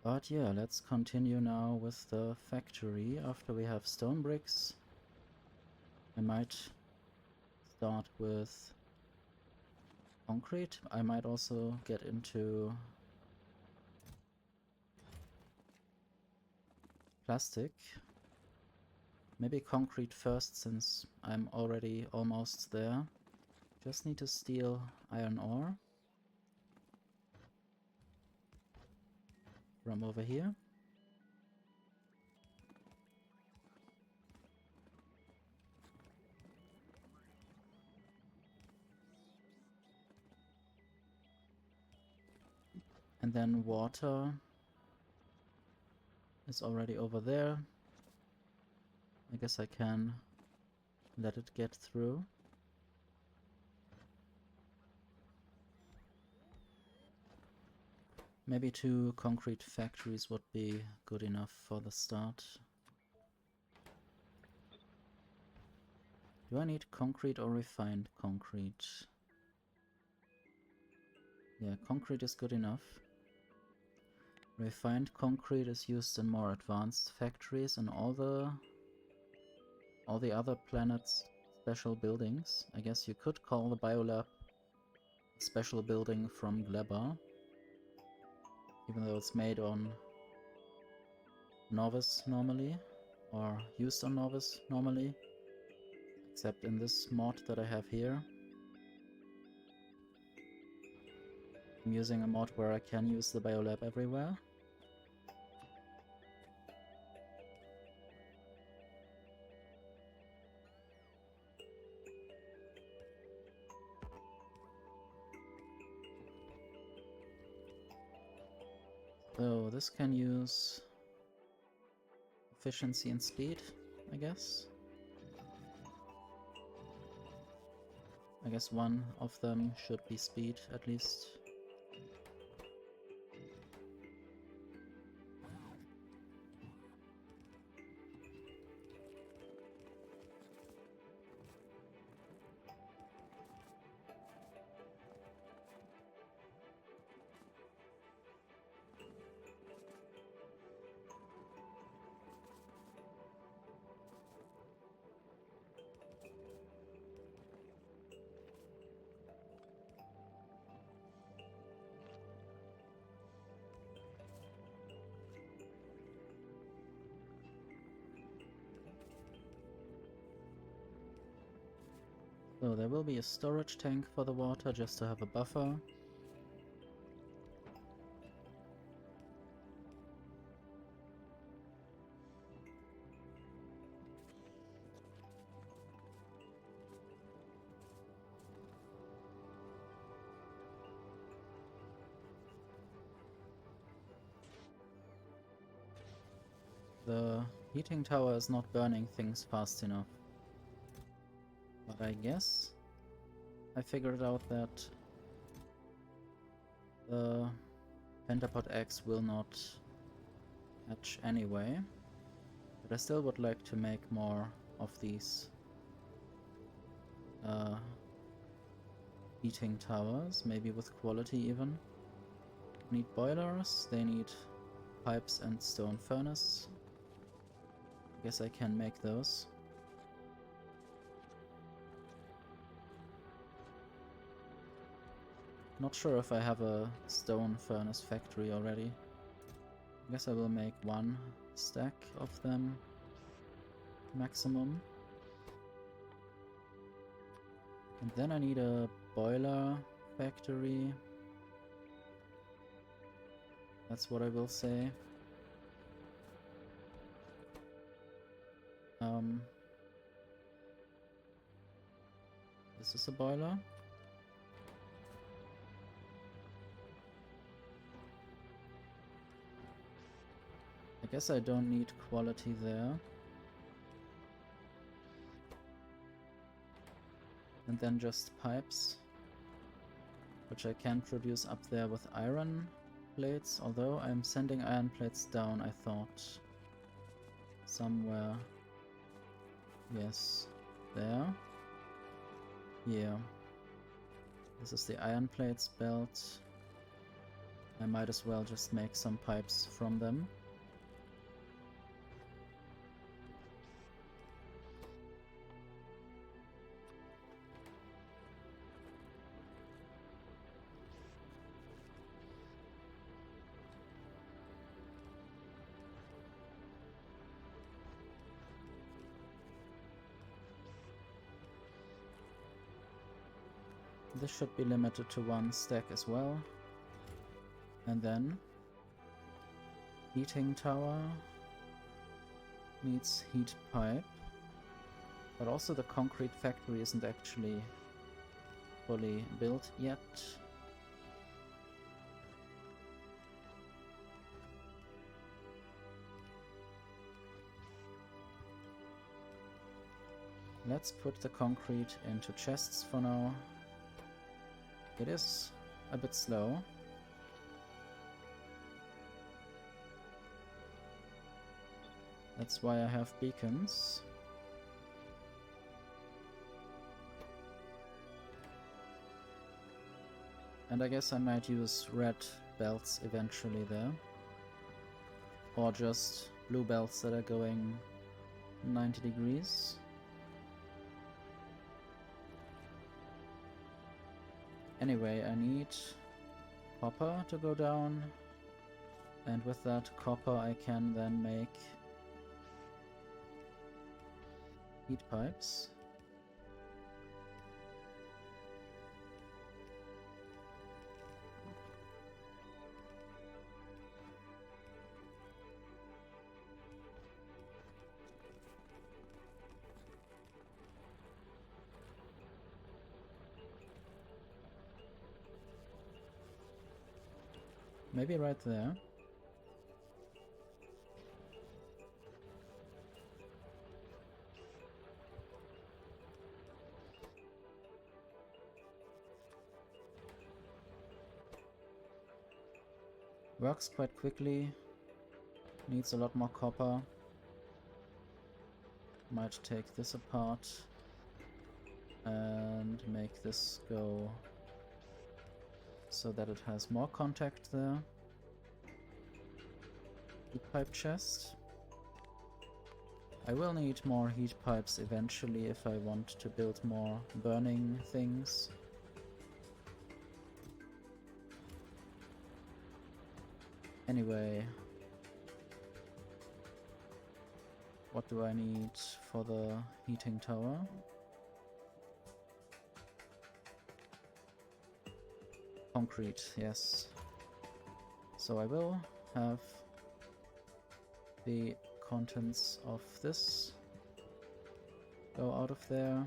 But yeah, let's continue now with the factory. After we have stone bricks, I might start with concrete. I might also get into plastic. Maybe concrete first, since I'm already almost there. Just need to steal iron ore from over here. And then water is already over there. I guess I can let it get through. Maybe 2 concrete factories would be good enough for the start. Do I need concrete or refined concrete? Yeah, concrete is good enough. Refined concrete is used in more advanced factories and all the other planets' special buildings. I guess you could call the biolab a special building from Gleba, even though it's made on Novice normally, or used on Novice normally, except in this mod that I have here. I'm using a mod where I can use the biolab everywhere. So this can use efficiency and speed, I guess. I guess one of them should be speed, at least. So there will be a storage tank for the water, just to have a buffer. The heating tower is not burning things fast enough. But I guess I figured out that the pentapod eggs will not hatch anyway. But I still would like to make more of these heating towers, maybe with quality even. Need boilers, they need pipes and stone furnace. I guess I can make those. Not sure if I have a stone furnace factory already. I guess I will make 1 stack of them maximum. And then I need a boiler factory. That's what I will say. This is a boiler. I guess I don't need quality there. And then just pipes, which I can produce up there with iron plates, although I'm sending iron plates down, I thought. Somewhere. Yes. There. Yeah. This is the iron plates belt. I might as well just make some pipes from them. This should be limited to 1 stack as well. And then heating tower needs heat pipe. But also the concrete factory isn't actually fully built yet. Let's put the concrete into chests for now. It is a bit slow. That's why I have beacons. And I guess I might use red belts eventually there. Or just blue belts that are going 90 degrees. Anyway, I need copper to go down, and with that copper I can then make heat pipes. Maybe right there. Works quite quickly. Needs a lot more copper. Might take this apart and make this go so that it has more contact there. Heat pipe chest. I will need more heat pipes eventually if I want to build more burning things. Anyway, what do I need for the heating tower? Concrete, yes. So I will have the contents of this go out of there.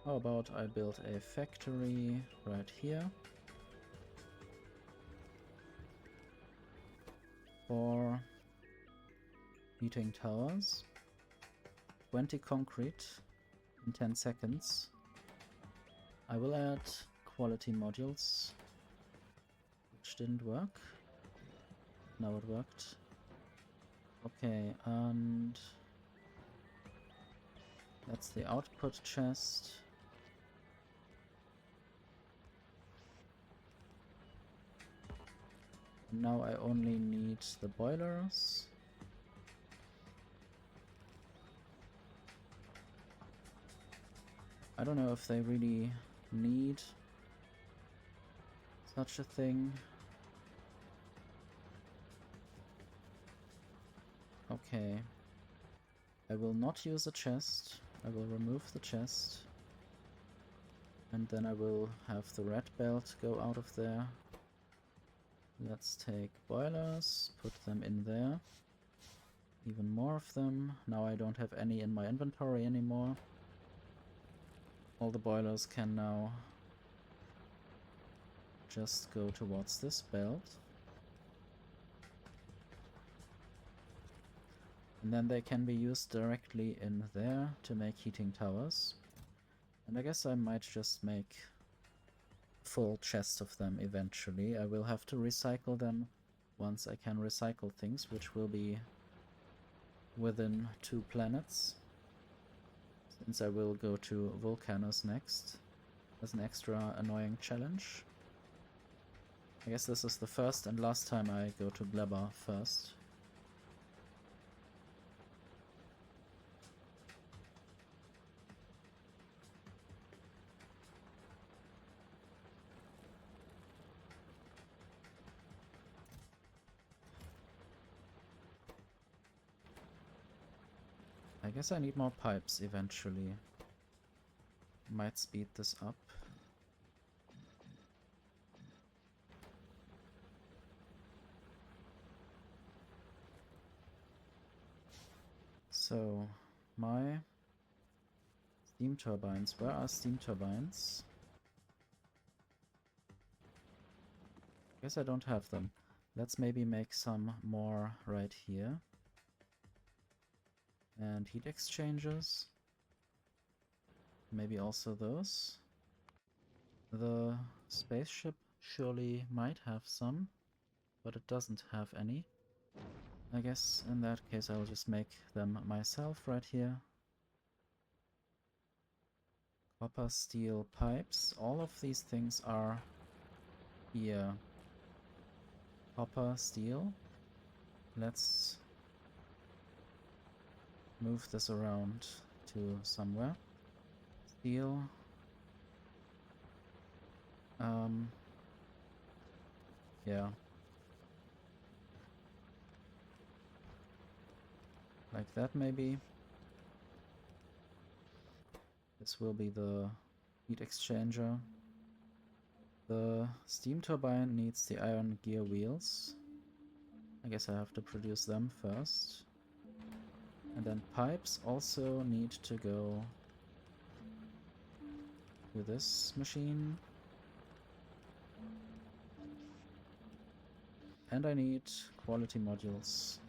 How about I build a factory right here for heating towers. 20 concrete in 10 seconds. I will add quality modules, which didn't work. Now it worked. Okay, and that's the output chest. Now I only need the boilers. I don't know if they really need such a thing. Okay. I will not use a chest. I will remove the chest. And then I will have the red belt go out of there. Let's take boilers, put them in there. Even more of them. Now I don't have any in my inventory anymore. All the boilers can now just go towards this belt. And then they can be used directly in there to make heating towers. And I guess I might just make full chest of them eventually. I will have to recycle them once I can recycle things, which will be within 2 planets, since I will go to Vulcanus next as an extra annoying challenge. I guess this is the first and last time I go to Gleba first. I guess I need more pipes eventually. Might speed this up. So, my steam turbines. Where are steam turbines? Guess I don't have them. Let's maybe make some more right here. And heat exchangers. Maybe also those. The spaceship surely might have some, but it doesn't have any. I guess in that case I'll just make them myself right here. Copper, steel, pipes. All of these things are here. Copper, steel. Let's move this around to somewhere. Steel. Yeah. Like that maybe. This will be the heat exchanger. The steam turbine needs the iron gear wheels. I guess I have to produce them first. And then pipes also need to go to this machine. And I need quality modules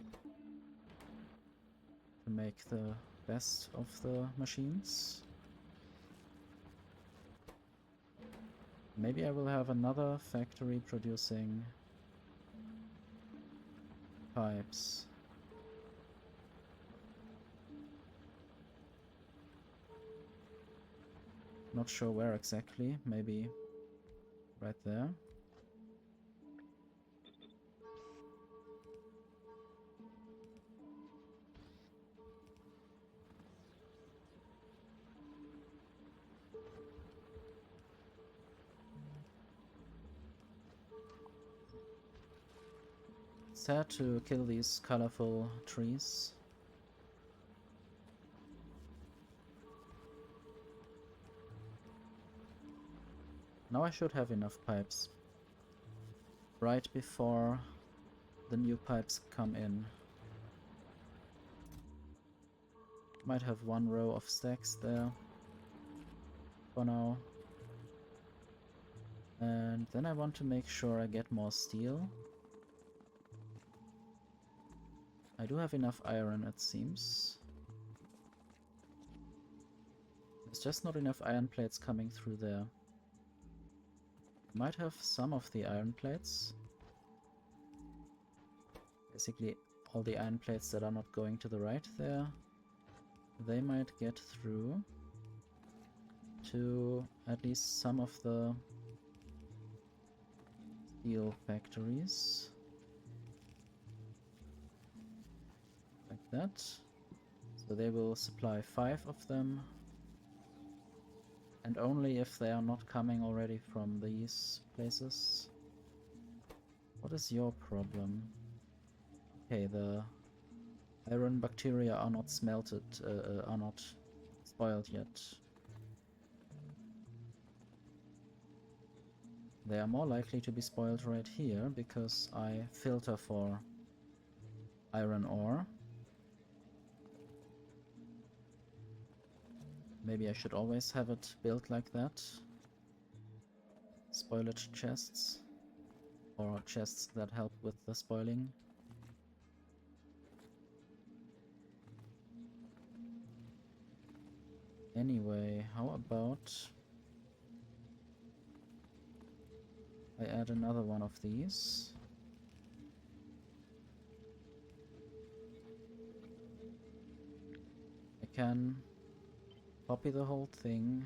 to make the best of the machines. Maybe I will have another factory producing pipes. Not sure where exactly, maybe right there. Sad to kill these colorful trees. Now I should have enough pipes. Right before the new pipes come in. Might have one row of stacks there for now. And then I want to make sure I get more steel. I do have enough iron, it seems. There's just not enough iron plates coming through there. Might have some of the iron plates. Basically all the iron plates that are not going to the right there. They might get through to at least some of the steel factories. Like that. So they will supply 5 of them. And only if they are not coming already from these places. What is your problem? Okay, the iron bacteria are not smelted, are not spoiled yet. They are more likely to be spoiled right here, because I filter for iron ore. Maybe I should always have it built like that. Spoilage chests. Or chests that help with the spoiling. Anyway, how about I add another one of these. can copy the whole thing,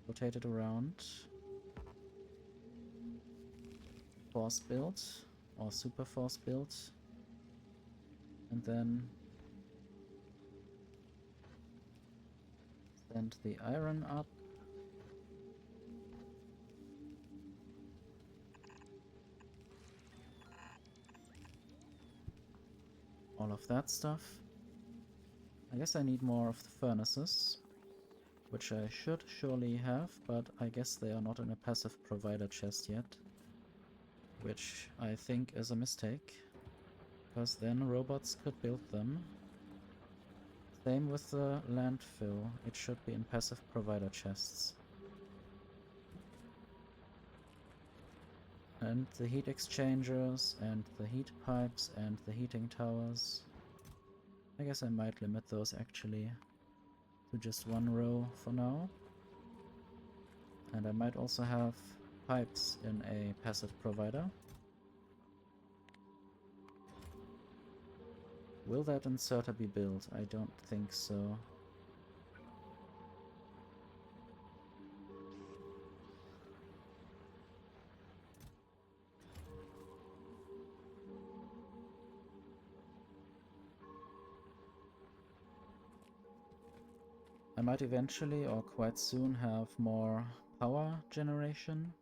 rotate it around, force build or super force build, and then send the iron up. All of that stuff. I guess I need more of the furnaces, which I should surely have, but I guess they are not in a passive provider chest yet, which I think is a mistake, because then robots could build them. Same with the landfill, it should be in passive provider chests. And the heat exchangers, and the heat pipes, and the heating towers. I guess I might limit those actually to just one row for now. And I might also have pipes in a passive provider. Will that inserter be built? I don't think so. I might eventually or quite soon have more power generation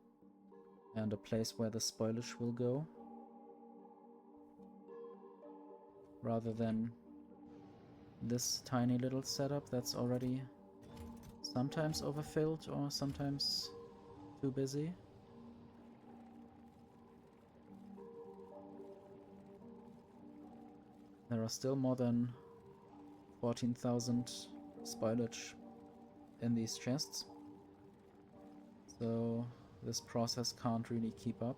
and a place where the spoilage will go, rather than this tiny little setup that's already sometimes overfilled or sometimes too busy. There are still more than 14,000 spoilage in these chests, so this process can't really keep up.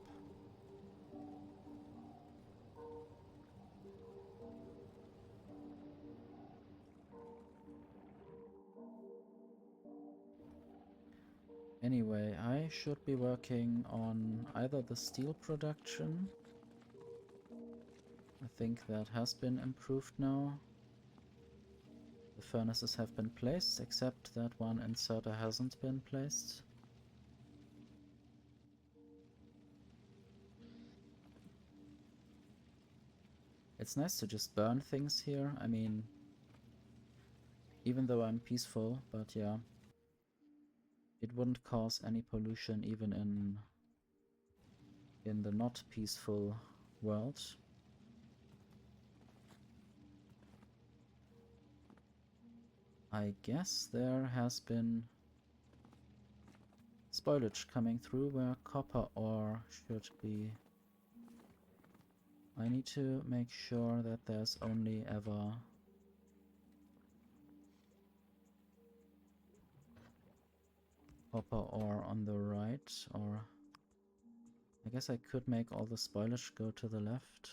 Anyway, I should be working on either the steel production. I think that has been improved now. The furnaces have been placed, except that one inserter hasn't been placed. It's nice to just burn things here. I mean, even though I'm peaceful, but yeah. It wouldn't cause any pollution even in the not peaceful world. I guess there has been spoilage coming through where copper ore should be. I need to make sure that there's only ever copper ore on the right, or I guess I could make all the spoilage go to the left.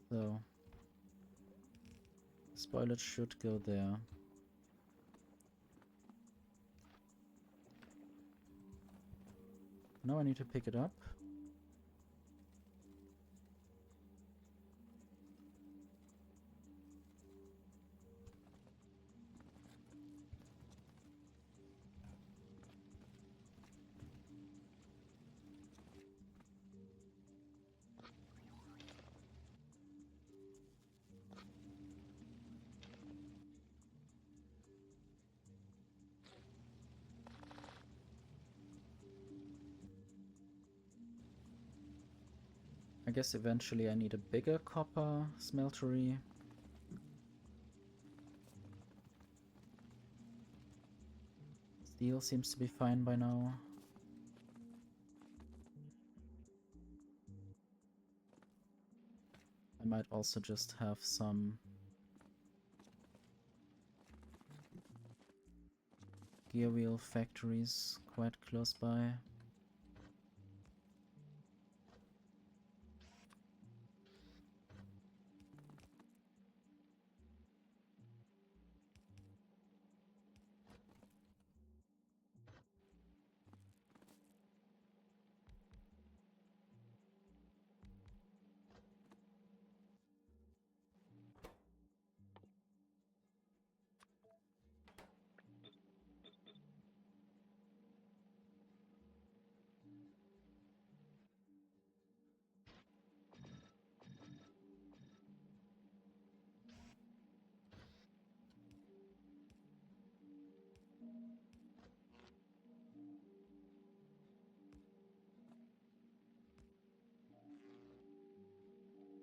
So, spoilage should go there. Now I need to pick it up. I guess eventually I need a bigger copper smeltery. Steel seems to be fine by now. I might also just have some gear wheel factories quite close by.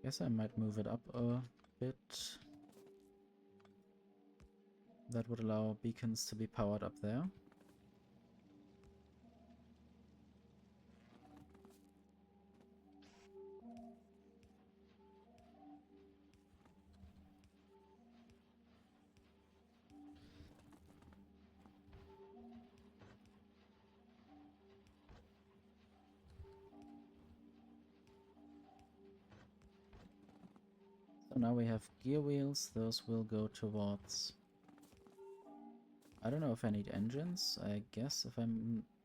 Guess I might move it up a bit. That would allow beacons to be powered up there. So now we have gear wheels, those will go towards... I don't know if I need engines. I guess if I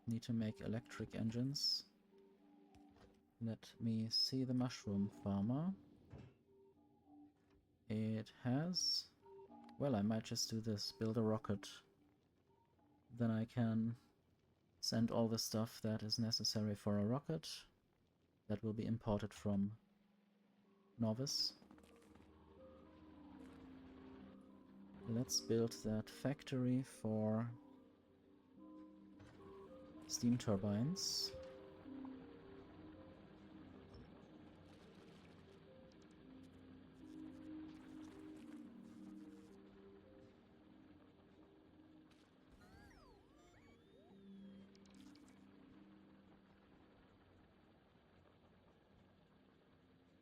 need to make electric engines. Let me see the mushroom farmer. It has... Well, I might just do this, build a rocket. Then I can send all the stuff that is necessary for a rocket. That will be imported from Novice. Let's build that factory for steam turbines.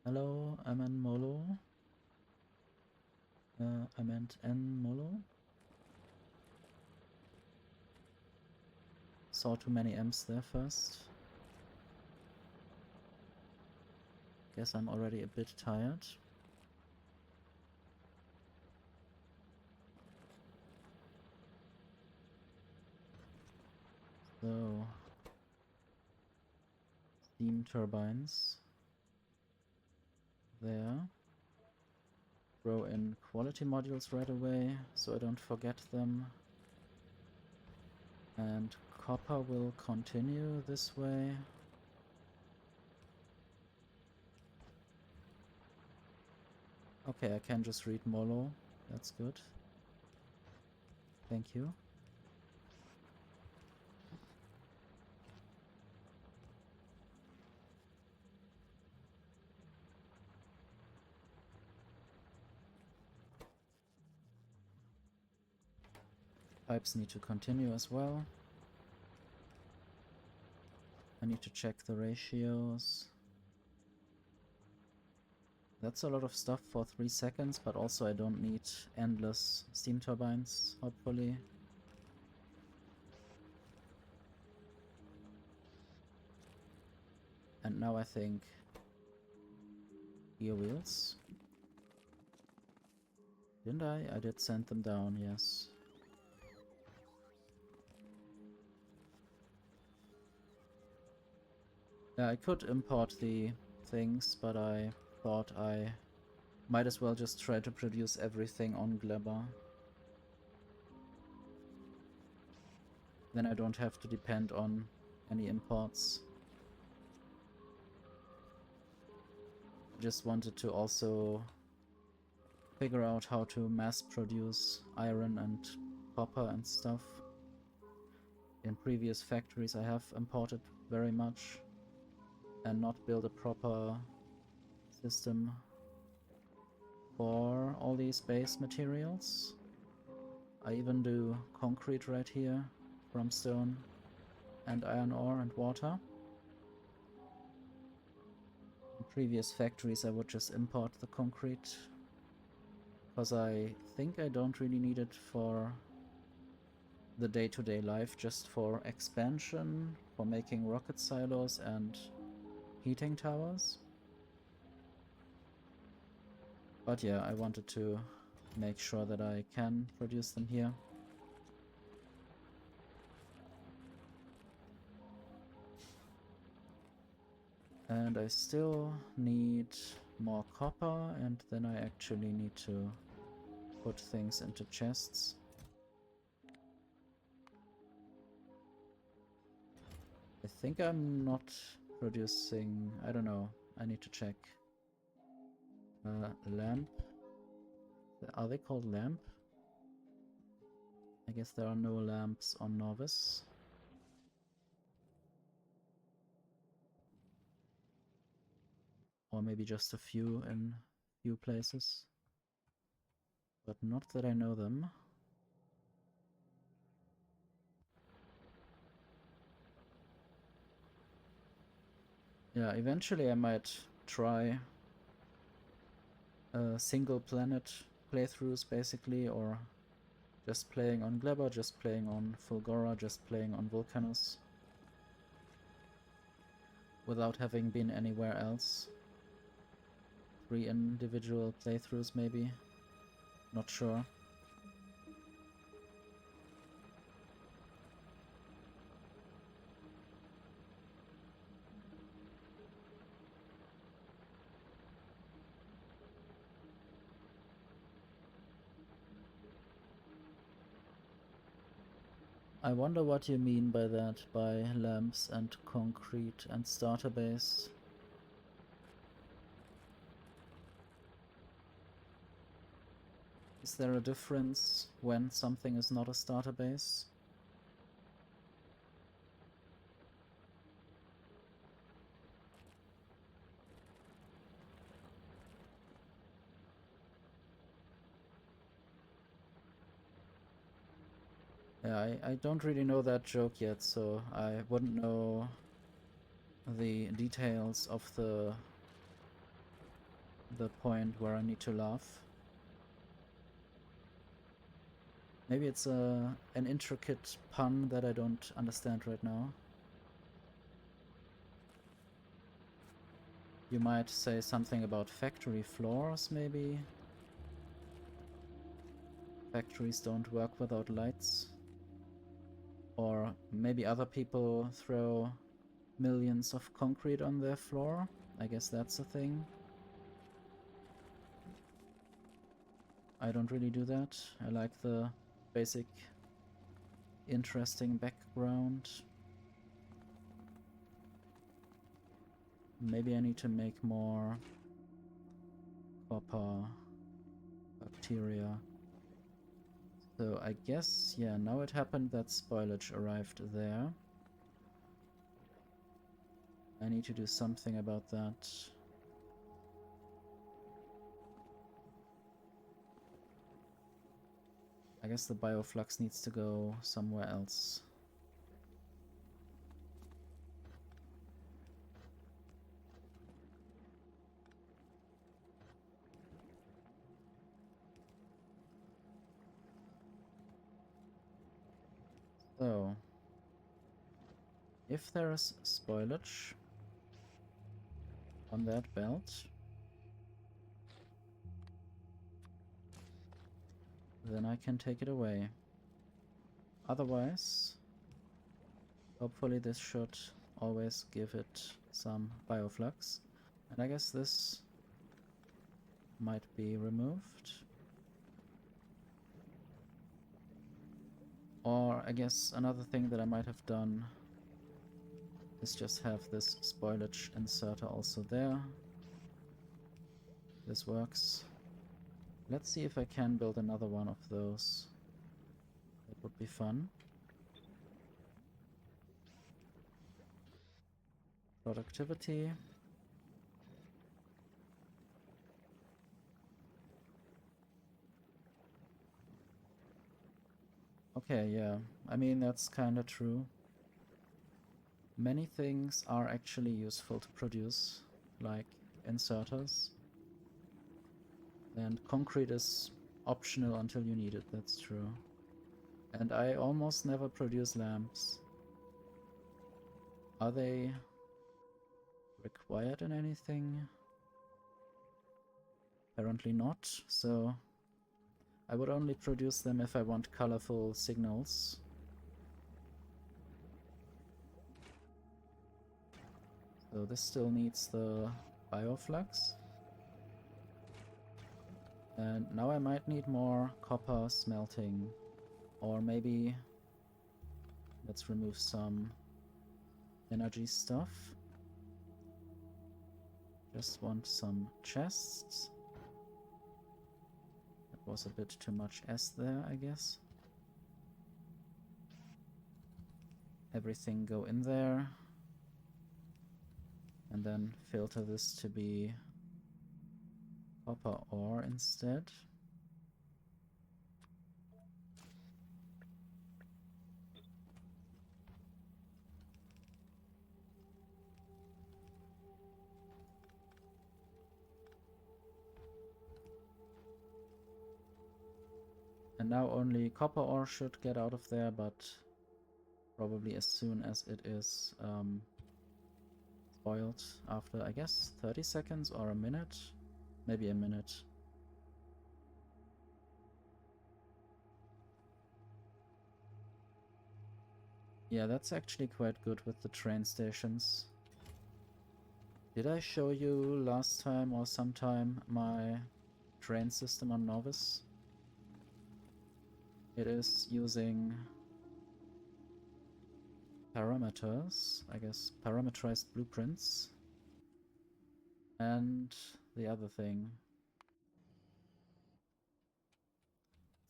Hello, Aman Molo. I meant N Molo. Saw too many M's there first. Guess I'm already a bit tired. So, steam turbines. There. Throw in quality modules right away, so I don't forget them. And copper will continue this way. Okay, I can just read Molo. That's good. Thank you. Pipes need to continue as well. I need to check the ratios. That's a lot of stuff for 3 seconds, but also I don't need endless steam turbines, hopefully. And now I think gear wheels. Didn't I? I did send them down, yes. Yeah, I could import the things, but I thought I might as well just try to produce everything on Gleba. Then I don't have to depend on any imports. I just wanted to also figure out how to mass produce iron and copper and stuff. In previous factories I have imported very much and not build a proper system for all these base materials. I even do concrete right here from stone and iron ore and water. In previous factories I would just import the concrete because I think I don't really need it for the day-to-day life, just for expansion, for making rocket silos and heating towers. But yeah, I wanted to make sure that I can produce them here. And I still need more copper, and then I actually need to put things into chests. I think I'm not producing... I don't know. I need to check. Lamp. Are they called lamp? I guess there are no lamps on Novice. Or maybe just a few in few places. But not that I know them. Yeah, eventually I might try single planet playthroughs basically, or just playing on Gleba, just playing on Fulgora, just playing on Vulcanus. Without having been anywhere else. 3 individual playthroughs maybe. Not sure. I wonder what you mean by that, by lamps and concrete and starter base. Is there a difference when something is not a starter base? Yeah, I don't really know that joke yet, so I wouldn't know the details of the point where I need to laugh. Maybe it's an intricate pun that I don't understand right now. You might say something about factory floors, maybe? Factories don't work without lights. Or maybe other people throw millions of concrete on their floor. I guess that's a thing. I don't really do that. I like the basic interesting background. Maybe I need to make more copper bacteria. So I guess, yeah, now it happened that spoilage arrived there. I need to do something about that. I guess the bioflux needs to go somewhere else. So, if there is spoilage on that belt, then I can take it away. Otherwise, hopefully this should always give it some bioflux. And I guess this might be removed. Or I guess another thing that I might have done is just have this spoilage inserter also there. This works. Let's see if I can build another one of those. That would be fun. Productivity. Okay, yeah. I mean, that's kinda true. Many things are actually useful to produce, like inserters. And concrete is optional until you need it, that's true. And I almost never produce lamps. Are they required in anything? Apparently not, so I would only produce them if I want colorful signals. So this still needs the bioflux. And now I might need more copper smelting. Or maybe let's remove some energy stuff. Just want some chests. That was a bit too much S there, I guess. Everything go in there. And then filter this to be copper ore instead. And now only copper ore should get out of there, but probably as soon as it is spoiled after, I guess, 30 seconds or a minute? Maybe a minute. Yeah, that's actually quite good with the train stations. Did I show you last time or sometime my train system on Novice? It is using parameters, I guess, parameterized blueprints. And the other thing,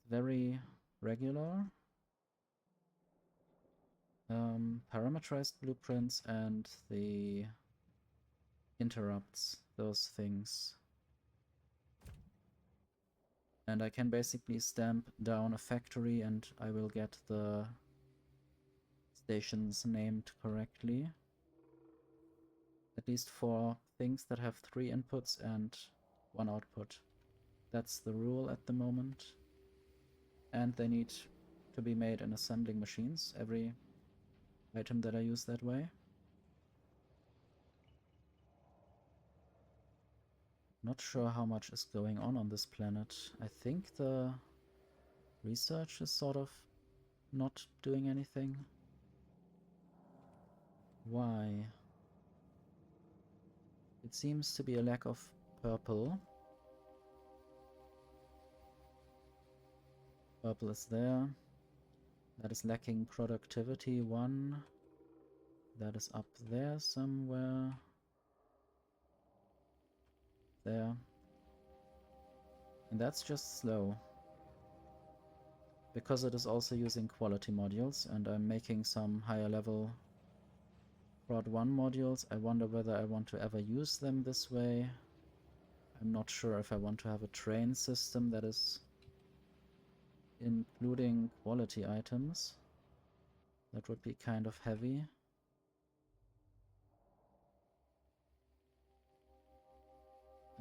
very regular parameterized blueprints and the interrupts, those things. And I can basically stamp down a factory and I will get the stations named correctly. At least for things that have 3 inputs and 1 output. That's the rule at the moment. And they need to be made in assembling machines, every item that I use that way. Not sure how much is going on this planet. I think the research is sort of not doing anything. Why? It seems to be a lack of purple. Purple is there. That is lacking productivity 1. That is up there somewhere. There. And that's just slow. Because it is also using quality modules and I'm making some higher level Prod 1 modules, I wonder whether I want to ever use them this way. I'm not sure if I want to have a train system that is including quality items. That would be kind of heavy.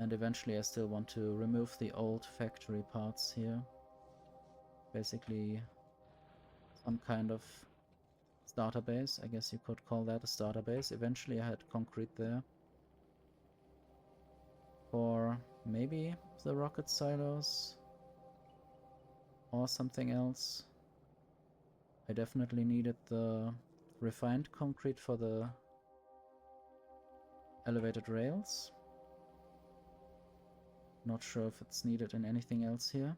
And eventually I still want to remove the old factory parts here. Basically some kind of starter base, I guess you could call that a starter base. Eventually I had concrete there. For maybe the rocket silos or something else. I definitely needed the refined concrete for the elevated rails. Not sure if it's needed in anything else here.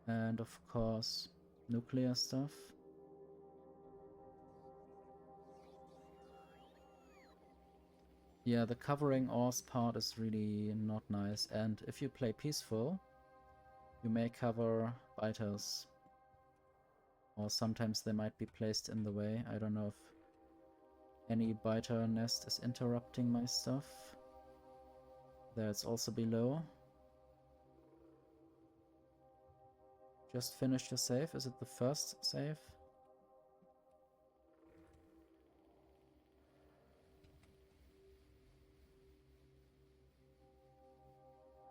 And of course, nuclear stuff. Yeah, the covering ores part is really not nice, and if you play peaceful, you may cover biters. Or sometimes they might be placed in the way. I don't know if any biter nest is interrupting my stuff. There it's also below. Just finished your save. Is it the first save?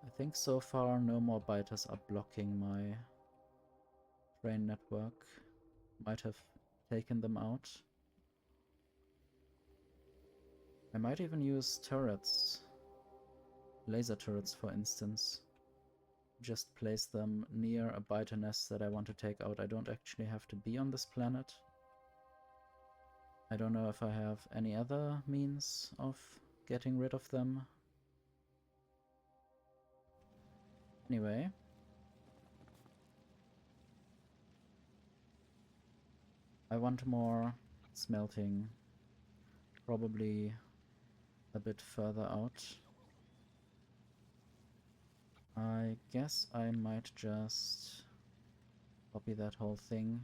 I think so far no more biters are blocking my train network. Might have taken them out. I might even use turrets. Laser turrets, for instance. Just place them near a biter nest that I want to take out. I don't actually have to be on this planet. I don't know if I have any other means of getting rid of them. Anyway. I want more smelting. Probably a bit further out. I guess I might just copy that whole thing.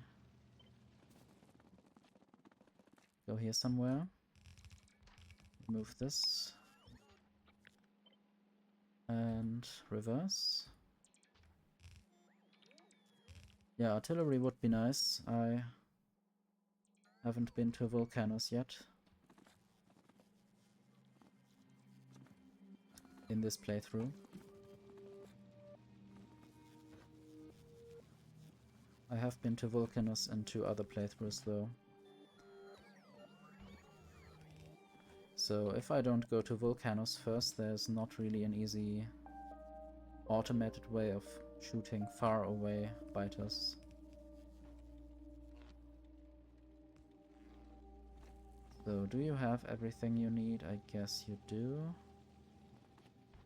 Go here somewhere. Move this. And reverse. Yeah, artillery would be nice. I haven't been to Volcanoes yet in this playthrough. I have been to Volcanoes in 2 other playthroughs though. So if I don't go to Volcanoes first, there's not really an easy automated way of shooting far away biters. So do you have everything you need? I guess you do.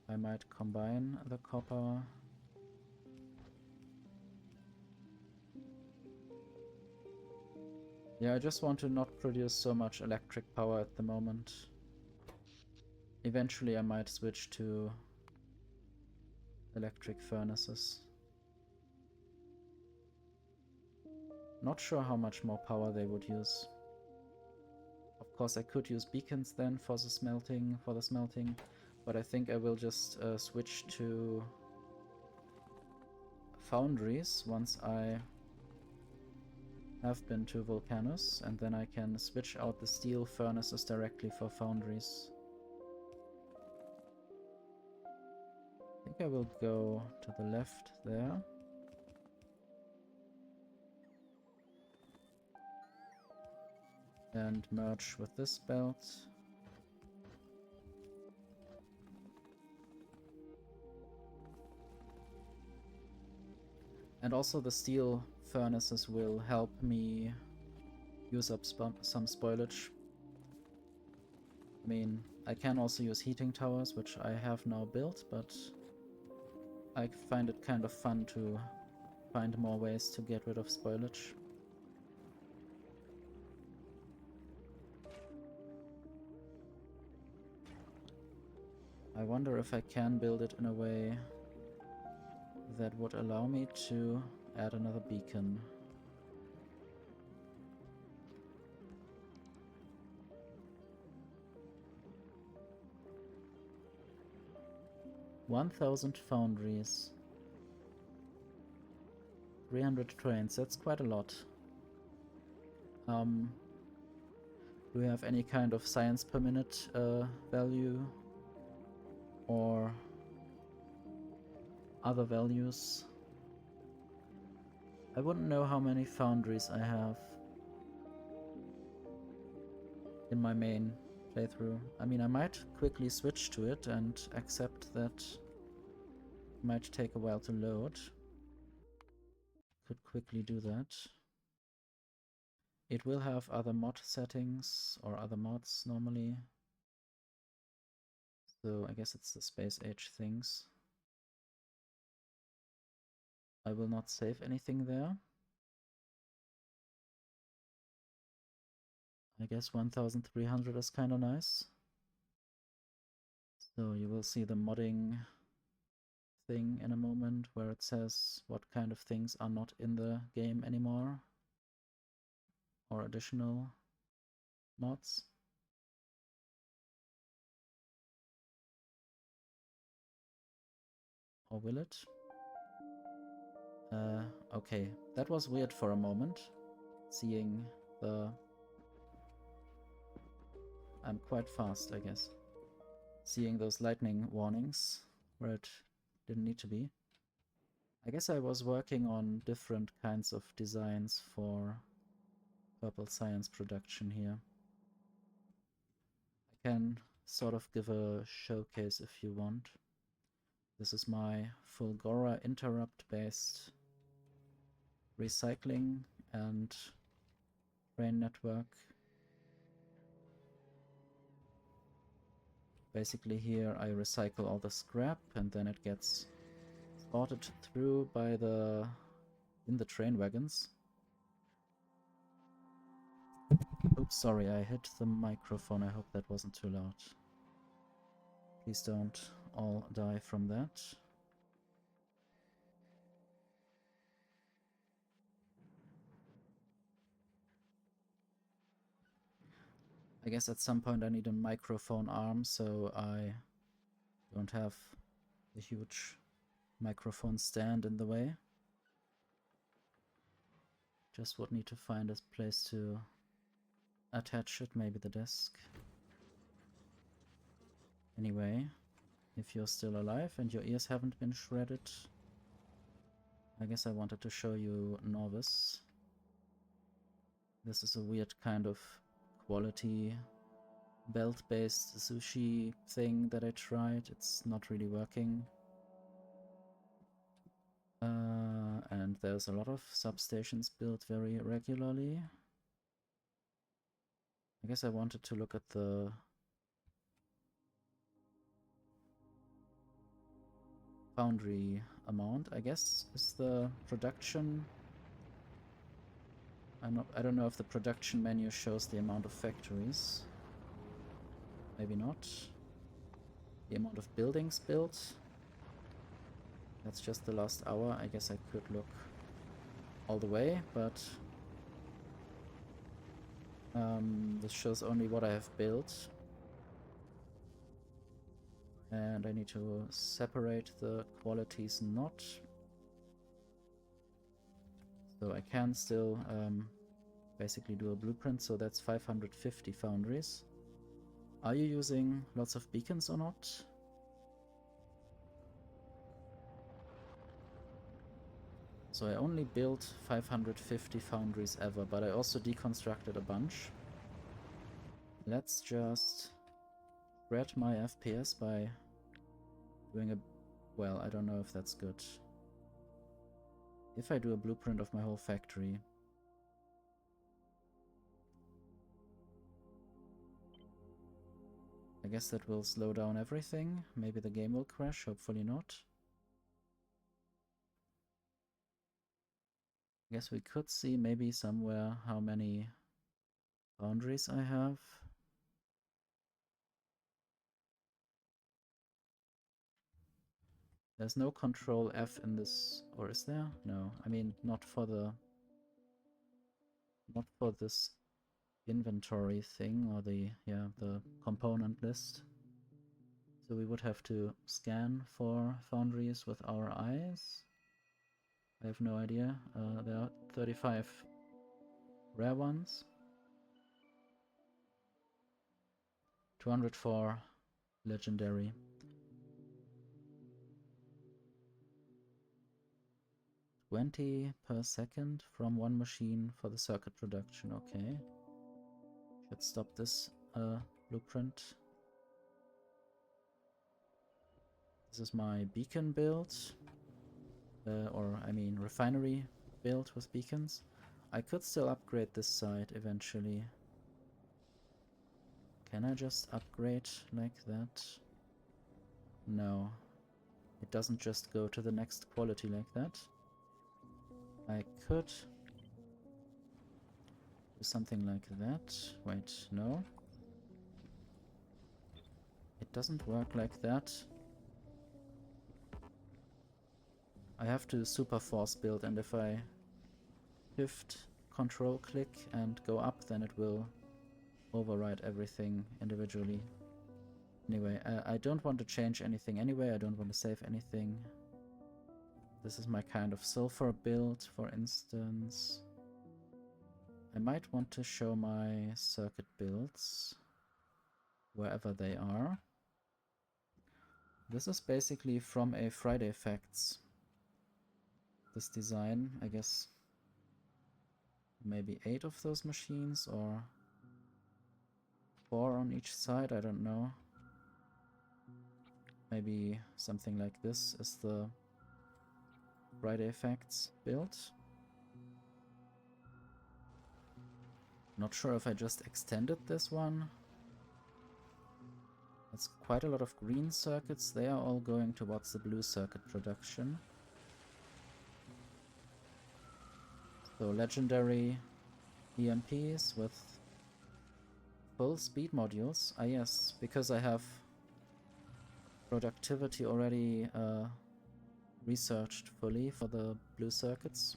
I might combine the copper. Yeah, I just want to not produce so much electric power at the moment. Eventually I might switch to electric furnaces. Not sure how much more power they would use. Of course I could use beacons then for the smelting, but I think I will just switch to foundries once I have been to Volcanoes, and then I can switch out the steel furnaces directly for foundries. I think I will go to the left there. And merge with this belt. And also the steel furnaces will help me use up some spoilage. I mean, I can also use heating towers, which I have now built, but I find it kind of fun to find more ways to get rid of spoilage. I wonder if I can build it in a way that would allow me to add another beacon. "1,000 foundries. 300 trains, that's quite a lot. Do we have any kind of science per minute value? Or other values? I wouldn't know how many foundries I have in my main playthrough. I mean, I might quickly switch to it and accept that it might take a while to load. Could quickly do that. It will have other mod settings or other mods normally. So I guess it's the space age things. I will not save anything there. I guess 1300 is kind of nice. So you will see the modding thing in a moment where it says what kind of things are not in the game anymore or additional mods. Or will it? Okay, that was weird for a moment, seeing the... I'm quite fast, I guess. Seeing those lightning warnings where it didn't need to be. I guess I was working on different kinds of designs for Purple Science production here. I can sort of give a showcase if you want. This is my Fulgora interrupt-based recycling and train network. Basically here I recycle all the scrap and then it gets sorted through by in the train wagons. Oops, sorry, I hit the microphone. I hope that wasn't too loud. Please don't all die from that. I guess at some point I need a microphone arm so I don't have the huge microphone stand in the way. Just would need to find a place to attach it, maybe the desk. Anyway, if you're still alive and your ears haven't been shredded, I guess I wanted to show you Novice. This is a weird kind of quality belt-based sushi thing that I tried. It's not really working. And there's a lot of substations built very regularly. I guess I wanted to look at the foundry amount, I guess, is the production. I don't know if the production menu shows the amount of factories. Maybe not. The amount of buildings built. That's just the last hour. I guess I could look all the way, but this shows only what I have built. And I need to separate the qualities not. So I can still basically do a blueprint, so that's 550 foundries. Are you using lots of beacons or not? So I only built 550 foundries ever, but I also deconstructed a bunch. Let's just spread my FPS by doing a... well, I don't know if that's good. If I do a blueprint of my whole factory... I guess that will slow down everything. Maybe the game will crash, hopefully not. I guess we could see maybe somewhere how many boundaries I have. There's no control F in this, or is there? No, I mean not for this inventory thing or the component list. So we would have to scan for foundries with our eyes. I have no idea. There are 35 rare ones. 204 legendary. 20 per second from one machine for the circuit production. Okay. Should stop this blueprint. This is my beacon build. Or I mean refinery build with beacons. I could still upgrade this side eventually. Can I just upgrade like that? No. It doesn't just go to the next quality like that. I could do something like that. Wait, no. It doesn't work like that. I have to super force build, and if I shift control click and go up, then it will override everything individually. Anyway, I don't want to change anything anyway. I don't want to save anything. This is my kind of sulfur build, for instance. I might want to show my circuit builds wherever they are. This is basically from a Friday Facts. This design, I guess maybe 8 of those machines or 4 on each side, I don't know. Maybe something like this is the Friday Facts build. Not sure if I just extended this one. That's quite a lot of green circuits. They are all going towards the blue circuit production. So legendary EMPs with full speed modules. Ah yes, because I have productivity already researched fully for the blue circuits.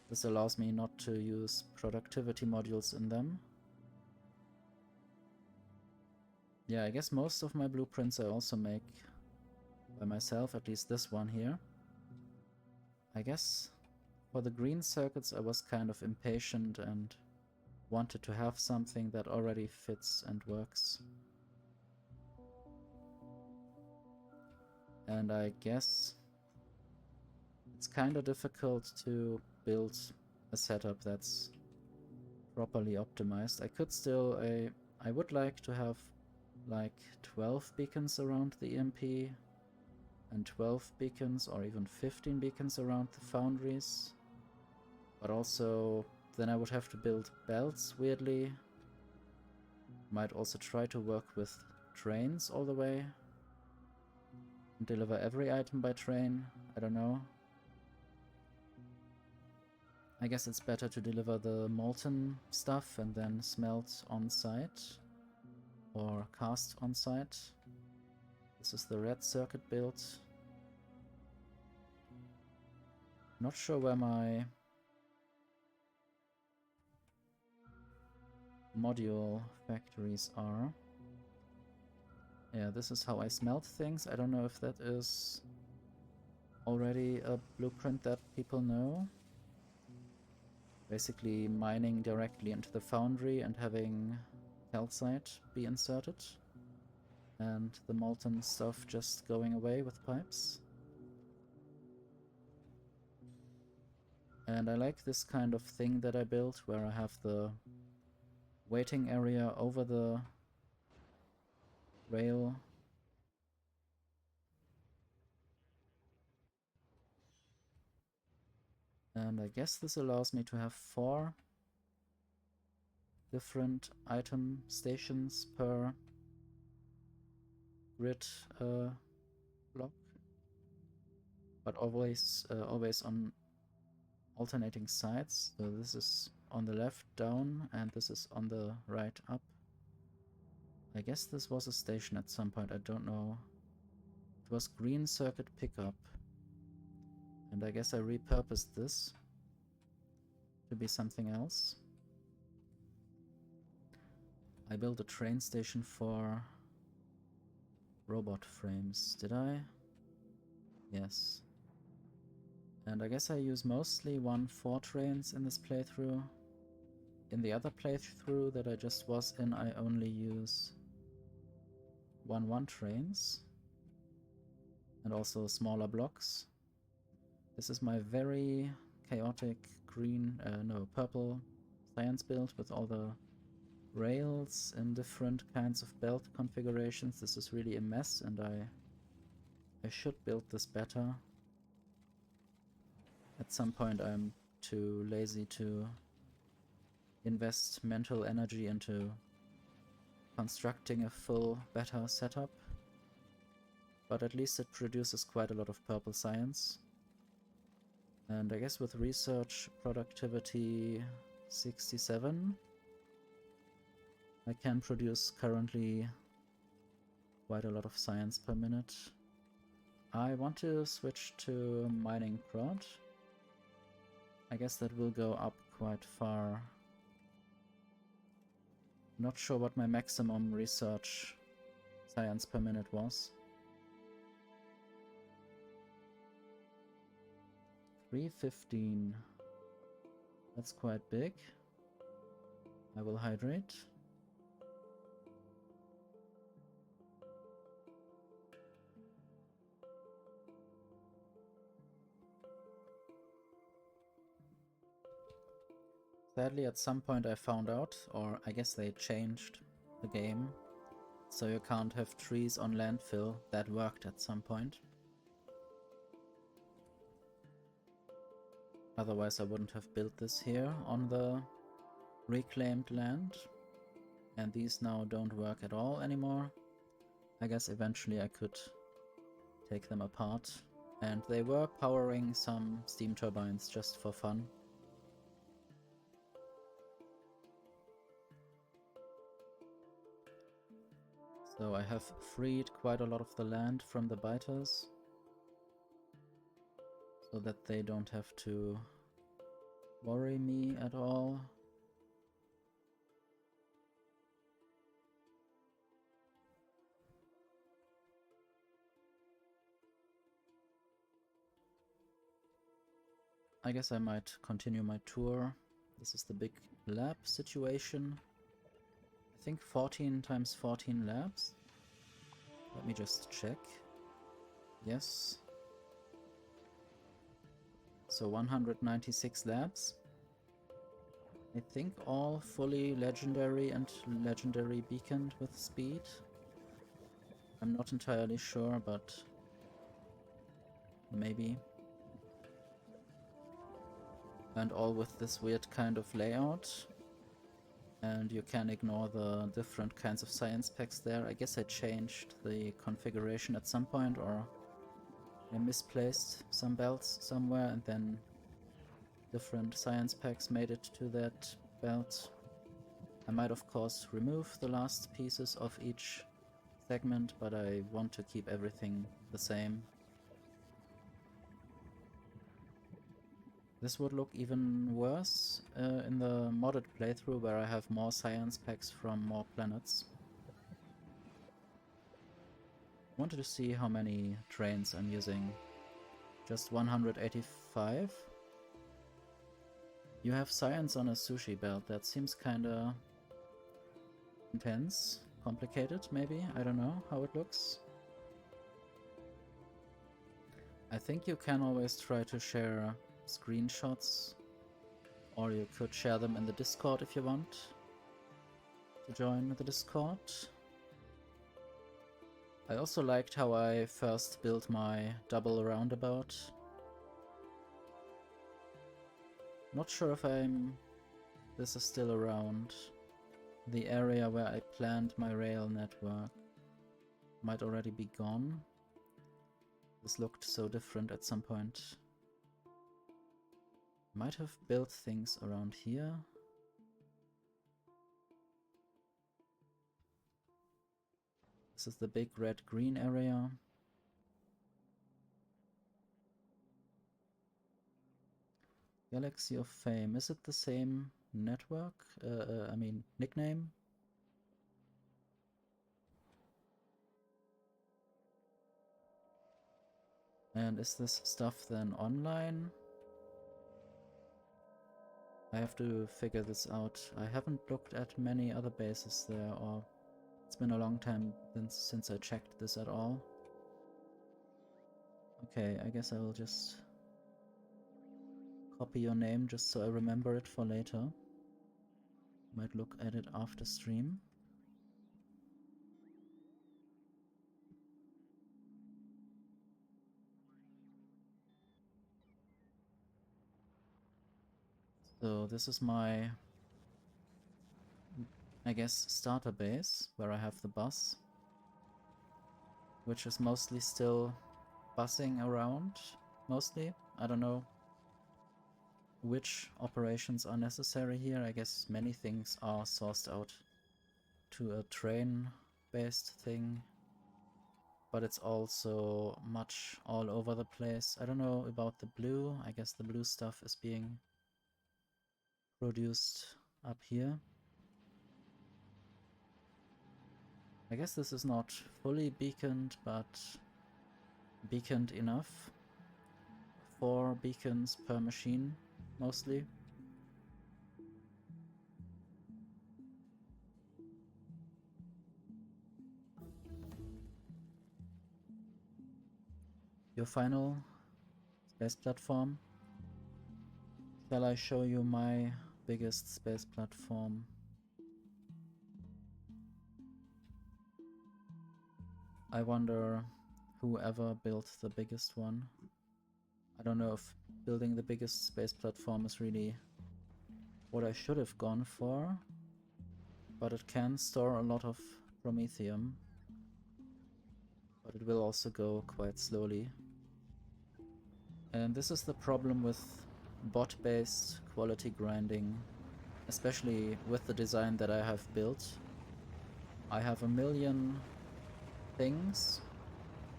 This allows me not to use productivity modules in them. Yeah, I guess most of my blueprints I also make by myself, at least this one here. I guess for the green circuits I was kind of impatient and wanted to have something that already fits and works. And I guess it's kind of difficult to build a setup that's properly optimized. I could still, I would like to have like 12 beacons around the EMP and 12 beacons or even 15 beacons around the foundries. But also then I would have to build belts weirdly. Might also try to work with trains all the way and deliver every item by train. I don't know. I guess it's better to deliver the molten stuff and then smelt on site or cast on site. This is the red circuit build. Not sure where my module factories are. Yeah, this is how I smelt things. I don't know if that is already a blueprint that people know. Basically mining directly into the foundry and having calcite be inserted. And the molten stuff just going away with pipes. And I like this kind of thing that I built, where I have the waiting area over the rail. And I guess this allows me to have 4 different item stations per grid block, but always on alternating sides. So this is on the left down and this is on the right up. I guess this was a station at some point, I don't know. It was green circuit pickup. And I guess I repurposed this to be something else. I built a train station for robot frames, did I? Yes. And I guess I use mostly 1-4 trains in this playthrough. In the other playthrough that I just was in, I only use 1-1 trains. And also smaller blocks. This is my very chaotic purple science build with all the rails in different kinds of belt configurations. This is really a mess and I should build this better. At some point I'm too lazy to invest mental energy into constructing a full better setup. But at least it produces quite a lot of purple science. And I guess with research productivity 67, I can produce currently quite a lot of science per minute. I want to switch to mining prod. I guess that will go up quite far. Not sure what my maximum research science per minute was. 315. That's quite big. I will hydrate. Sadly, at some point I found out, or I guess they changed the game, so you can't have trees on landfill. That worked at some point. Otherwise I wouldn't have built this here on the reclaimed land. And these now don't work at all anymore. I guess eventually I could take them apart. And they were powering some steam turbines just for fun. So I have freed quite a lot of the land from the biters, so that they don't have to worry me at all. I guess I might continue my tour. This is the big lab situation. I think 14 times 14 labs. Let me just check. Yes. So 196 labs. I think all fully legendary and legendary beaconed with speed. I'm not entirely sure, but maybe. And all with this weird kind of layout. And you can ignore the different kinds of science packs there. I guess I changed the configuration at some point, or I misplaced some belts somewhere, and then different science packs made it to that belt. I might of course remove the last pieces of each segment, but I want to keep everything the same. This would look even worse in the modded playthrough, where I have more science packs from more planets. Wanted to see how many trains I'm using. Just 185? You have science on a sushi belt. That seems kinda intense. Complicated, maybe? I don't know how it looks. I think you can always try to share screenshots, or you could share them in the Discord if you want to join the Discord. I also liked how I first built my double roundabout. Not sure if this is still around. The area where I planned my rail network might already be gone. This looked so different at some point. Might have built things around here. This is the big red-green area. Galaxy of Fame. Is it the same network? I mean, nickname? And is this stuff then online? I have to figure this out. I haven't looked at many other bases there, or it's been a long time since I checked this at all. Okay, I guess I will just copy your name just so I remember it for later. Might look at it after stream. So this is my, I guess, starter base, where I have the bus, which is mostly still bussing around, mostly. I don't know which operations are necessary here. I guess many things are sourced out to a train-based thing, but it's also much all over the place. I don't know about the blue. I guess the blue stuff is being produced up here. I guess this is not fully beaconed, but beaconed enough. 4 beacons per machine, mostly. Your final space platform. Shall I show you my biggest space platform? I wonder whoever built the biggest one. I don't know if building the biggest space platform is really what I should have gone for, but it can store a lot of promethium. But it will also go quite slowly. And this is the problem with bot-based quality grinding, especially with the design that I have built. I have a million things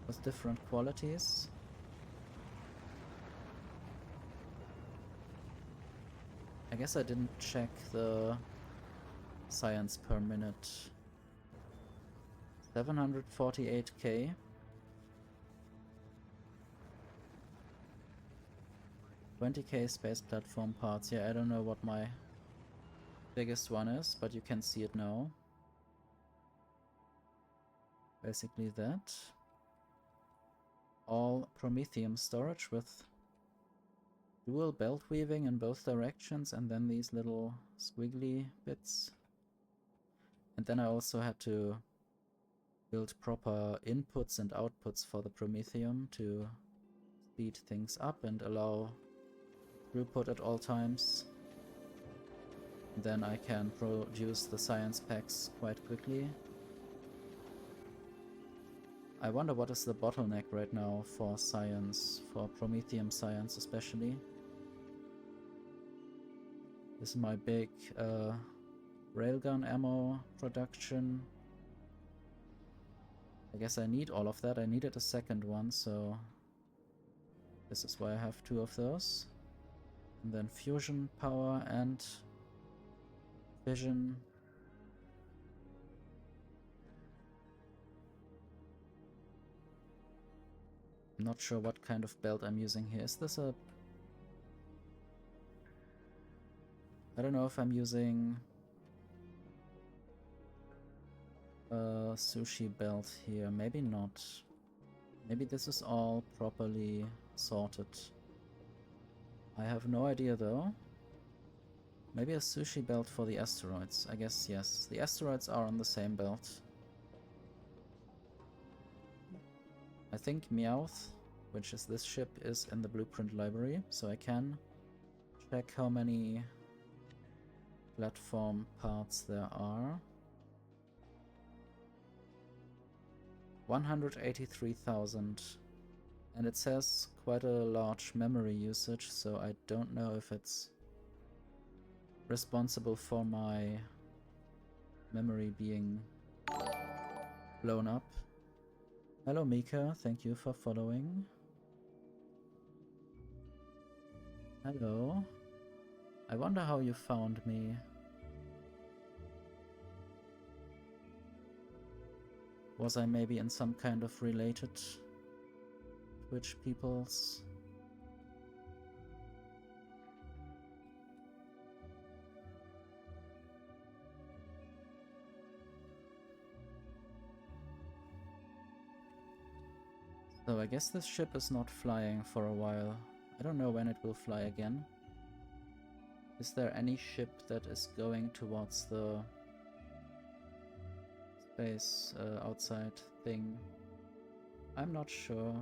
with different qualities. I guess I didn't check the science per minute. 748k. 20k space platform parts. Yeah, I don't know what my biggest one is, but you can see it now. Basically that. All Prometheum storage with dual belt weaving in both directions, and then these little squiggly bits. And then I also had to build proper inputs and outputs for the Prometheum to speed things up and allow throughput at all times. And then I can produce the science packs quite quickly. I wonder what is the bottleneck right now for science, for Prometheum science especially. This is my big railgun ammo production. I guess I need all of that. I needed a second one, so this is why I have 2 of those. And then fusion power and fission. I'm not sure what kind of belt I'm using here. Is this a... I don't know if I'm using a sushi belt here. Maybe not. Maybe this is all properly sorted. I have no idea though. Maybe a sushi belt for the asteroids. I guess yes. The asteroids are on the same belt. I think Meowth, which is this ship, is in the blueprint library, so I can check how many platform parts there are. 183,000. And it says quite a large memory usage, so I don't know if it's responsible for my memory being blown up. Hello Mika, thank you for following. Hello. I wonder how you found me. Was I maybe in some kind of related Twitch peoples? So I guess this ship is not flying for a while. I don't know when it will fly again. Is there any ship that is going towards the space outside thing? I'm not sure.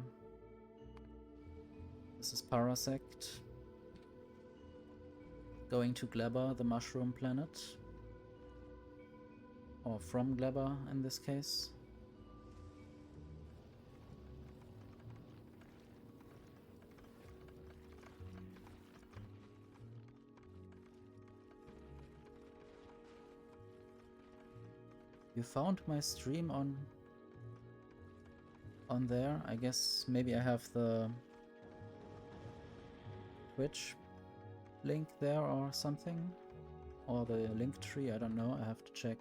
This is Parasect. Going to Gleba, the mushroom planet. Or from Gleba in this case. You found my stream on there? I guess maybe I have the Twitch link there or something? Or the link tree, I don't know, I have to check.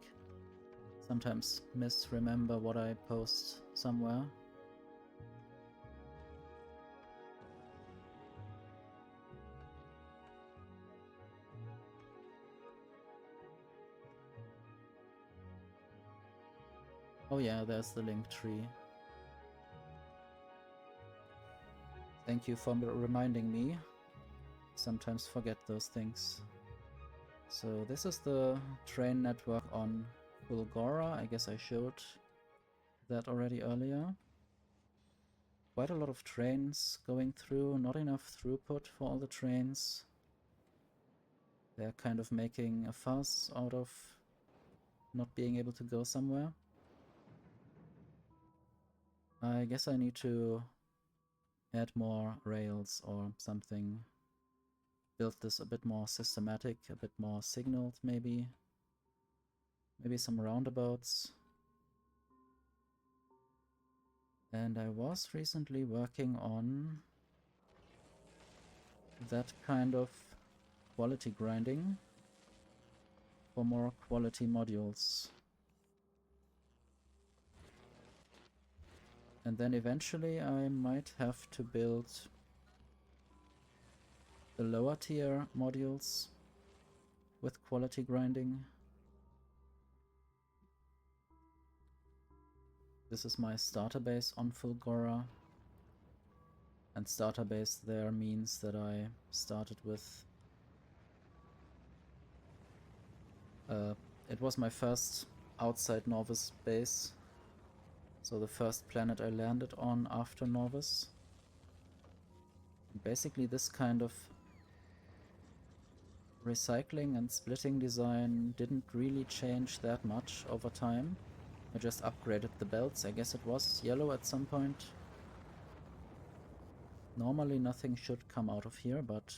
Sometimes misremember what I post somewhere. Oh yeah, there's the link tree. Thank you for reminding me. Sometimes forget those things. So this is the train network on Fulgora. I guess I showed that already earlier. Quite a lot of trains going through, not enough throughput for all the trains. They're kind of making a fuss out of not being able to go somewhere. I guess I need to add more rails or something. Build this a bit more systematic, a bit more signaled maybe. Maybe some roundabouts. And I was recently working on that kind of quality grinding for more quality modules. And then eventually I might have to build the lower tier modules with quality grinding. This is my starter base on Fulgora. And starter base there means that I started with... it was my first outside Novice base. So the first planet I landed on after Novice. And basically this kind of recycling and splitting design didn't really change that much over time. I just upgraded the belts. I guess it was yellow at some point. Normally nothing should come out of here, but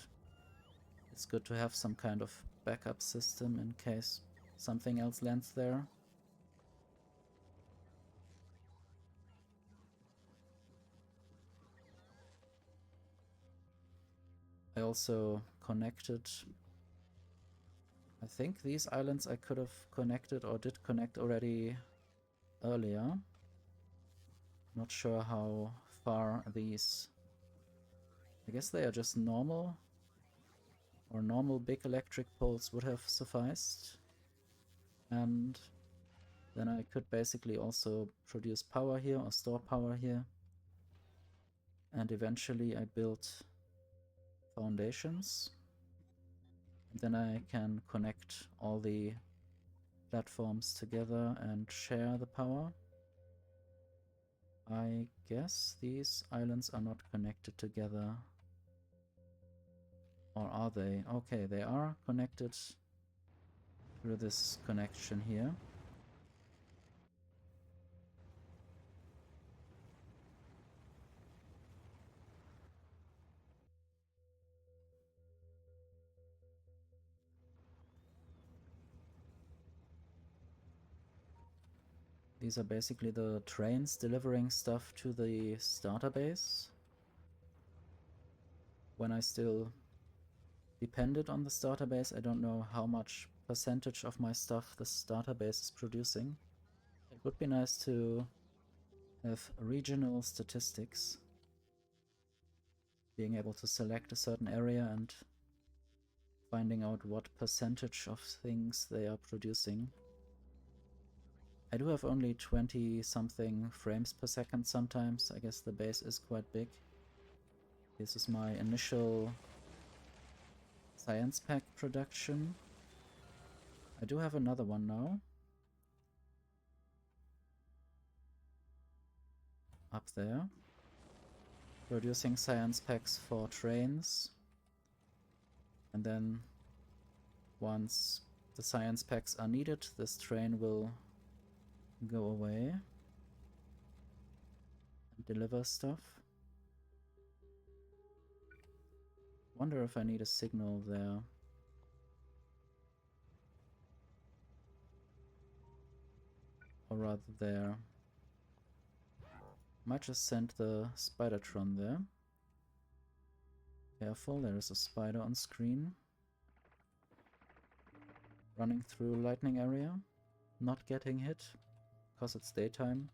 it's good to have some kind of backup system in case something else lands there. I also connected... I think these islands I could have connected or did connect already earlier. Not sure how far these... I guess they are just normal, or normal big electric poles would have sufficed. And then I could basically also produce power here or store power here. And eventually I built foundations. And then I can connect all the platforms together and share the power. I guess these islands are not connected together. Or are they? Okay, they are connected through this connection here. These are basically the trains delivering stuff to the starter base. When I still depended on the starter base, I don't know how much percentage of my stuff the starter base is producing. It would be nice to have regional statistics. Being able to select a certain area and finding out what percentage of things they are producing. I do have only 20 something frames per second sometimes. I guess the base is quite big. This is my initial science pack production. I do have another one now. Up there. Producing science packs for trains. And then once the science packs are needed, this train will go away and deliver stuff. Wonder if I need a signal there. Or rather there. Might just send the Spidertron there. Careful, there is a spider on screen. Running through lightning area. Not getting hit, because it's daytime.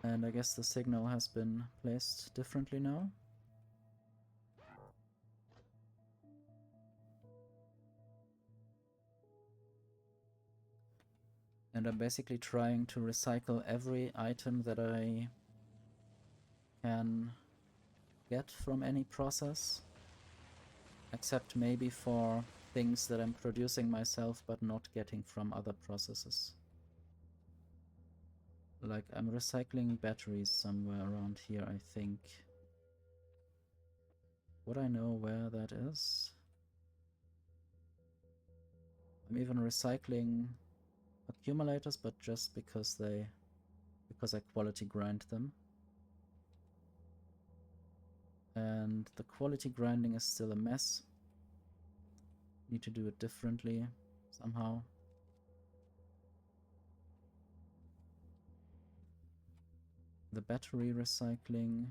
And I guess the signal has been placed differently now. And I'm basically trying to recycle every item that I can get from any process. Except maybe for things that I'm producing myself but not getting from other processes. Like I'm recycling batteries somewhere around here, I think. Would I know where that is? I'm even recycling accumulators, but just because I quality grind them. And the quality grinding is still a mess. Need to do it differently somehow. The battery recycling.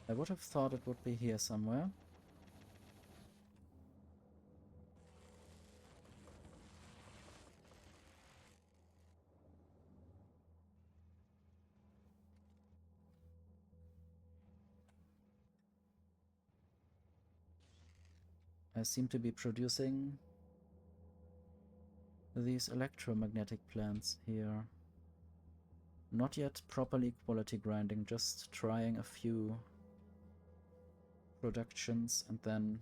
I would have thought it would be here somewhere. I seem to be producing these electromagnetic plants here. Not yet properly quality grinding, just trying a few productions, and then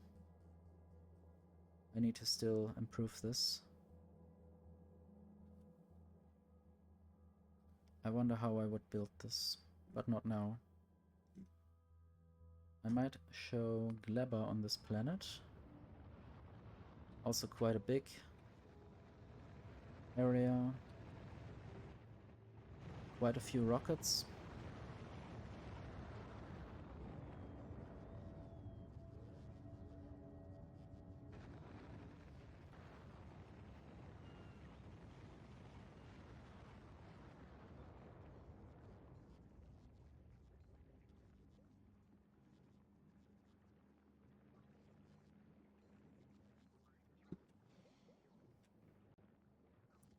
I need to still improve this. I wonder how I would build this, but not now. I might show Gleba on this planet. Also quite a big area. Quite a few rockets.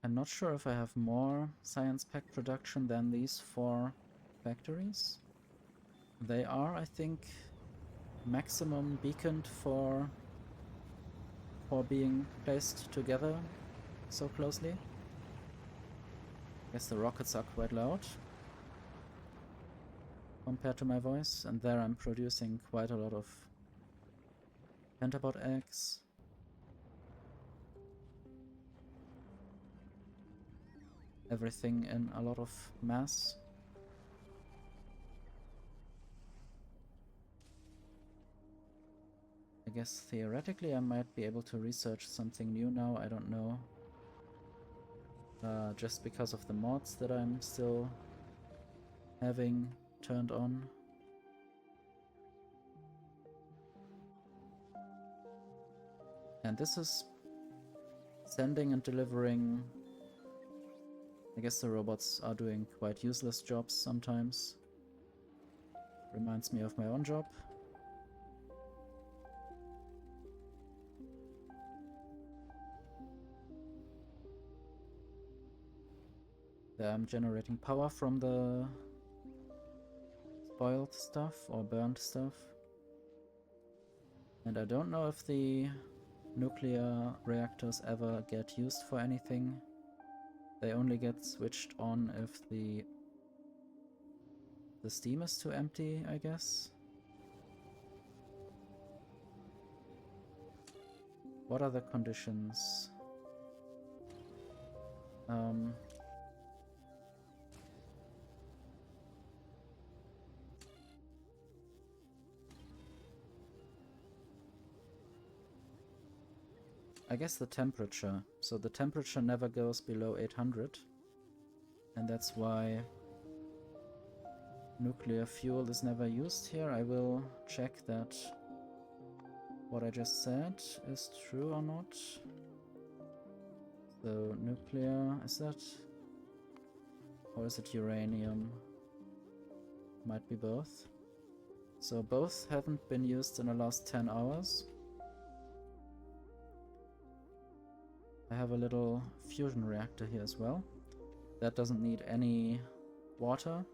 I'm not sure if I have more science pack production than these 4 factories. They are, I think, maximum beaconed for being placed together so closely. Guess the rockets are quite loud compared to my voice, and there I'm producing quite a lot of pentabot eggs. Everything in a lot of mass. I guess theoretically I might be able to research something new now, I don't know. Just because of the mods that I'm still having turned on. And this is sending and delivering. I guess the robots are doing quite useless jobs sometimes. Reminds me of my own job. There I'm generating power from the spoiled stuff or burned stuff. And I don't know if the nuclear reactors ever get used for anything. They only get switched on if the steam is too empty, I guess. What are the conditions? I guess the temperature. So the temperature never goes below 800. And that's why nuclear fuel is never used here. I will check that what I just said is true or not. So nuclear, is that? Or is it uranium? Might be both. So both haven't been used in the last 10 hours. I have a little fusion reactor here as well. That doesn't need any water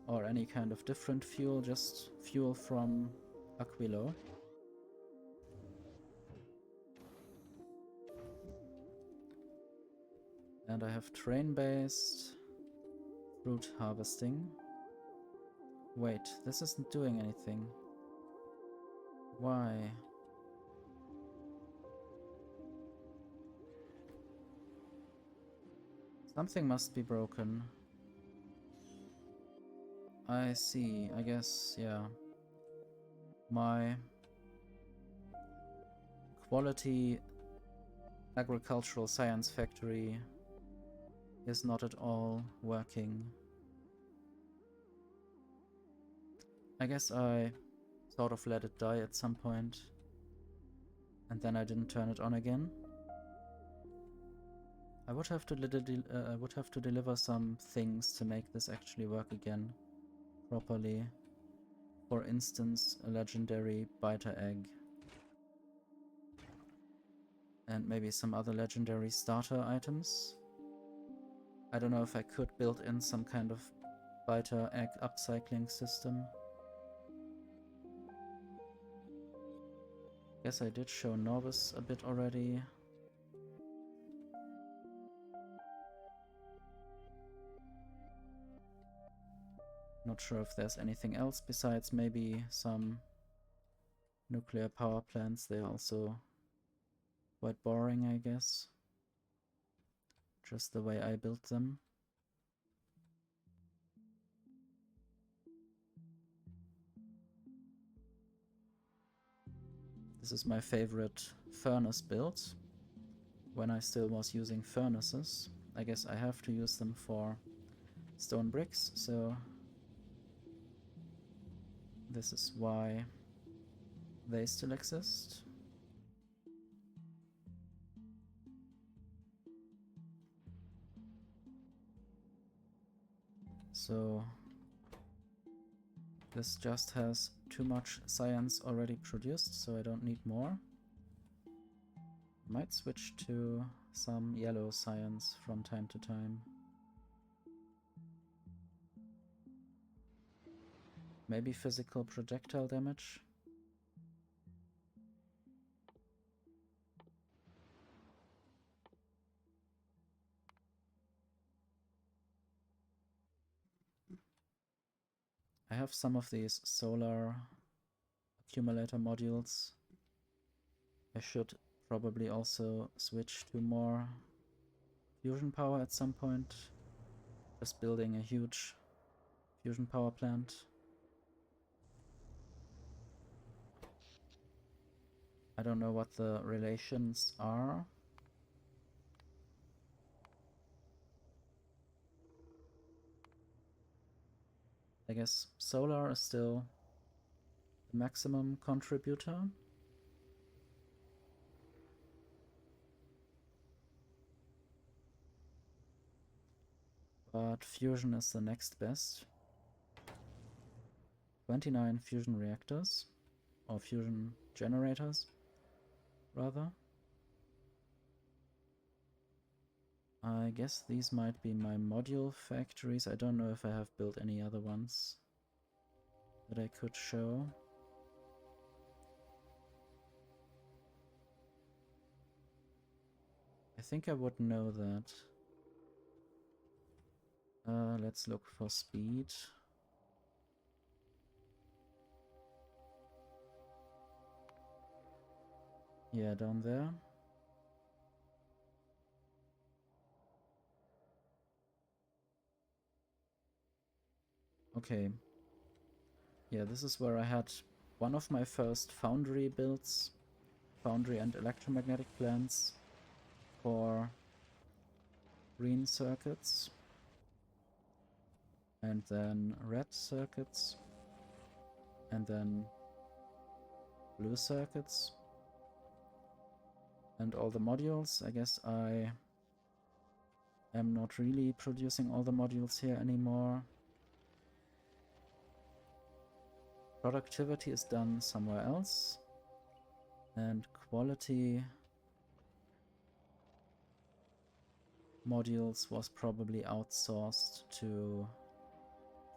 or any kind of different fuel, just fuel from Aquilo. And I have train-based fruit harvesting. Wait, this isn't doing anything. Why? Something must be broken. I see, I guess, yeah. My quality agricultural science factory is not at all working. I guess I sort of let it die at some point, and then I didn't turn it on again. I would have to deliver some things to make this actually work again properly. For instance, a legendary biter egg. And maybe some other legendary starter items. I don't know if I could build in some kind of biter egg upcycling system. Guess I did show Novice a bit already. Not sure if there's anything else besides maybe some nuclear power plants. They're also quite boring, I guess. Just the way I built them. This is my favorite furnace build. When I still was using furnaces. I guess I have to use them for stone bricks, so this is why they still exist. So this just has too much science already produced, so I don't need more. Might switch to some yellow science from time to time. Maybe physical projectile damage. I have some of these solar accumulator modules. I should probably also switch to more fusion power at some point. Just building a huge fusion power plant. I don't know what the relations are. I guess solar is still the maximum contributor. But fusion is the next best. 29 fusion reactors, or fusion generators, rather. I guess these might be my module factories. I don't know if I have built any other ones that I could show. I think I would know that. Let's look for speed. Yeah, down there. Okay. Yeah, this is where I had one of my first foundry builds. Foundry and electromagnetic plants for green circuits. And then red circuits. And then blue circuits. And all the modules. I guess I am not really producing all the modules here anymore. Productivity is done somewhere else. And quality modules was probably outsourced to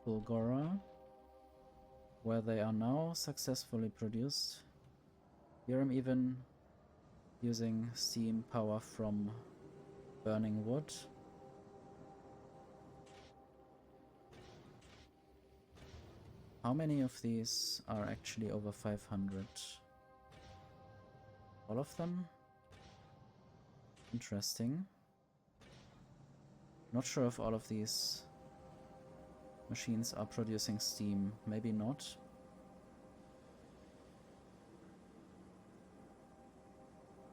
Fulgora, where they are now successfully produced. Here I'm even using steam power from burning wood. How many of these are actually over 500? All of them? Interesting. Not sure if all of these machines are producing steam. Maybe not.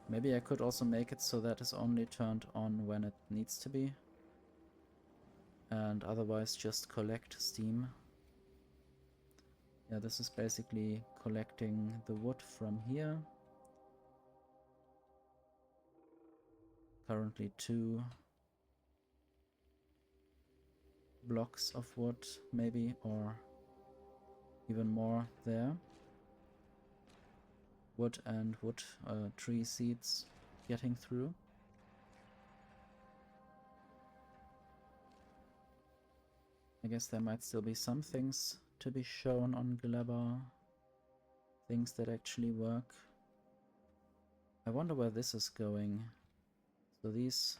Maybe I could also make it so that it's only turned on when it needs to be. And otherwise just collect steam. Yeah, this is basically collecting the wood from here. Currently 2 blocks of wood, maybe, or even more there. Wood and wood tree seeds getting through. I guess there might still be some things to be shown on Gleba. Things that actually work. I wonder where this is going. So these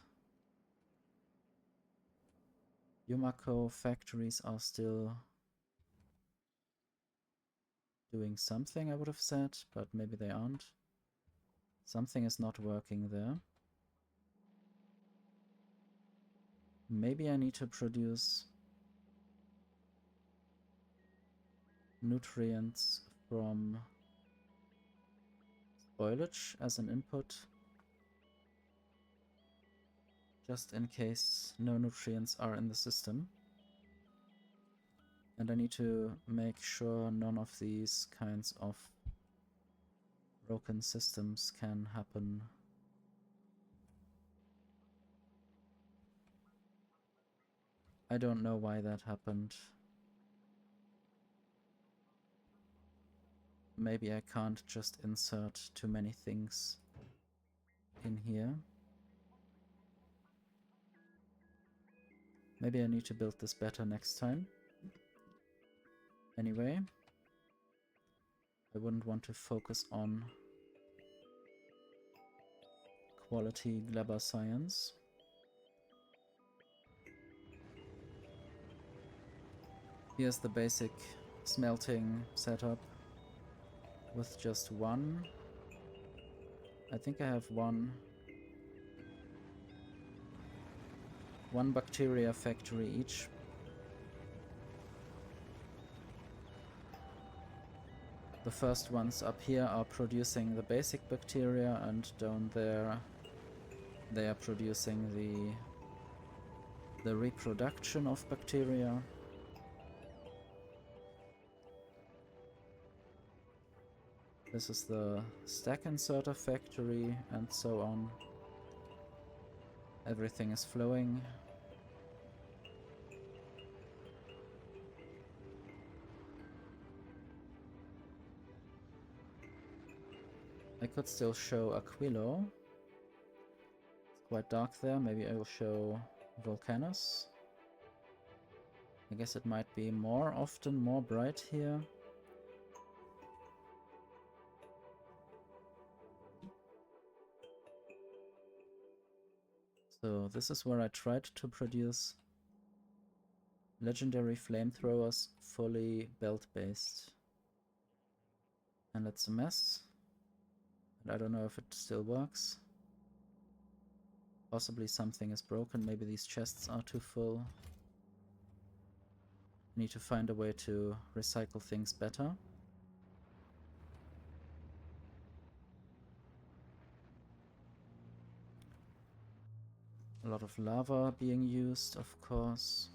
Yumako factories are still doing something, I would have said, but maybe they aren't. Something is not working there. Maybe I need to produce nutrients from spoilage as an input, just in case no nutrients are in the system. And I need to make sure none of these kinds of broken systems can happen. I don't know why that happened. Maybe I can't just insert too many things in here. Maybe I need to build this better next time. Anyway, I wouldn't want to focus on quality Gleba science. Here's the basic smelting setup with just one. I think I have one bacteria factory each. The first ones up here are producing the basic bacteria, and down there they are producing the reproduction of bacteria. This is the stack inserter factory, and so on. Everything is flowing. I could still show Aquilo. It's quite dark there. Maybe I will show Volcanus. I guess it might be more often more bright here. So this is where I tried to produce legendary flamethrowers fully belt-based. And it's a mess. And I don't know if it still works. Possibly something is broken, maybe these chests are too full. I need to find a way to recycle things better. A lot of lava being used, of course.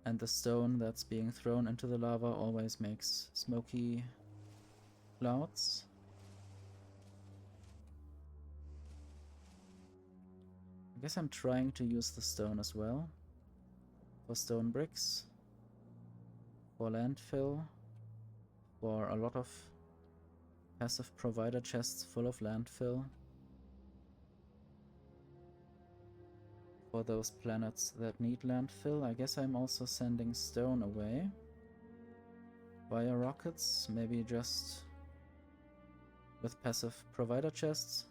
And the stone that's being thrown into the lava always makes smoky clouds. I guess I'm trying to use the stone as well. For stone bricks. For landfill. For a lot of passive provider chests full of landfill. For those planets that need landfill. I guess I'm also sending stone away via rockets, maybe just with passive provider chests.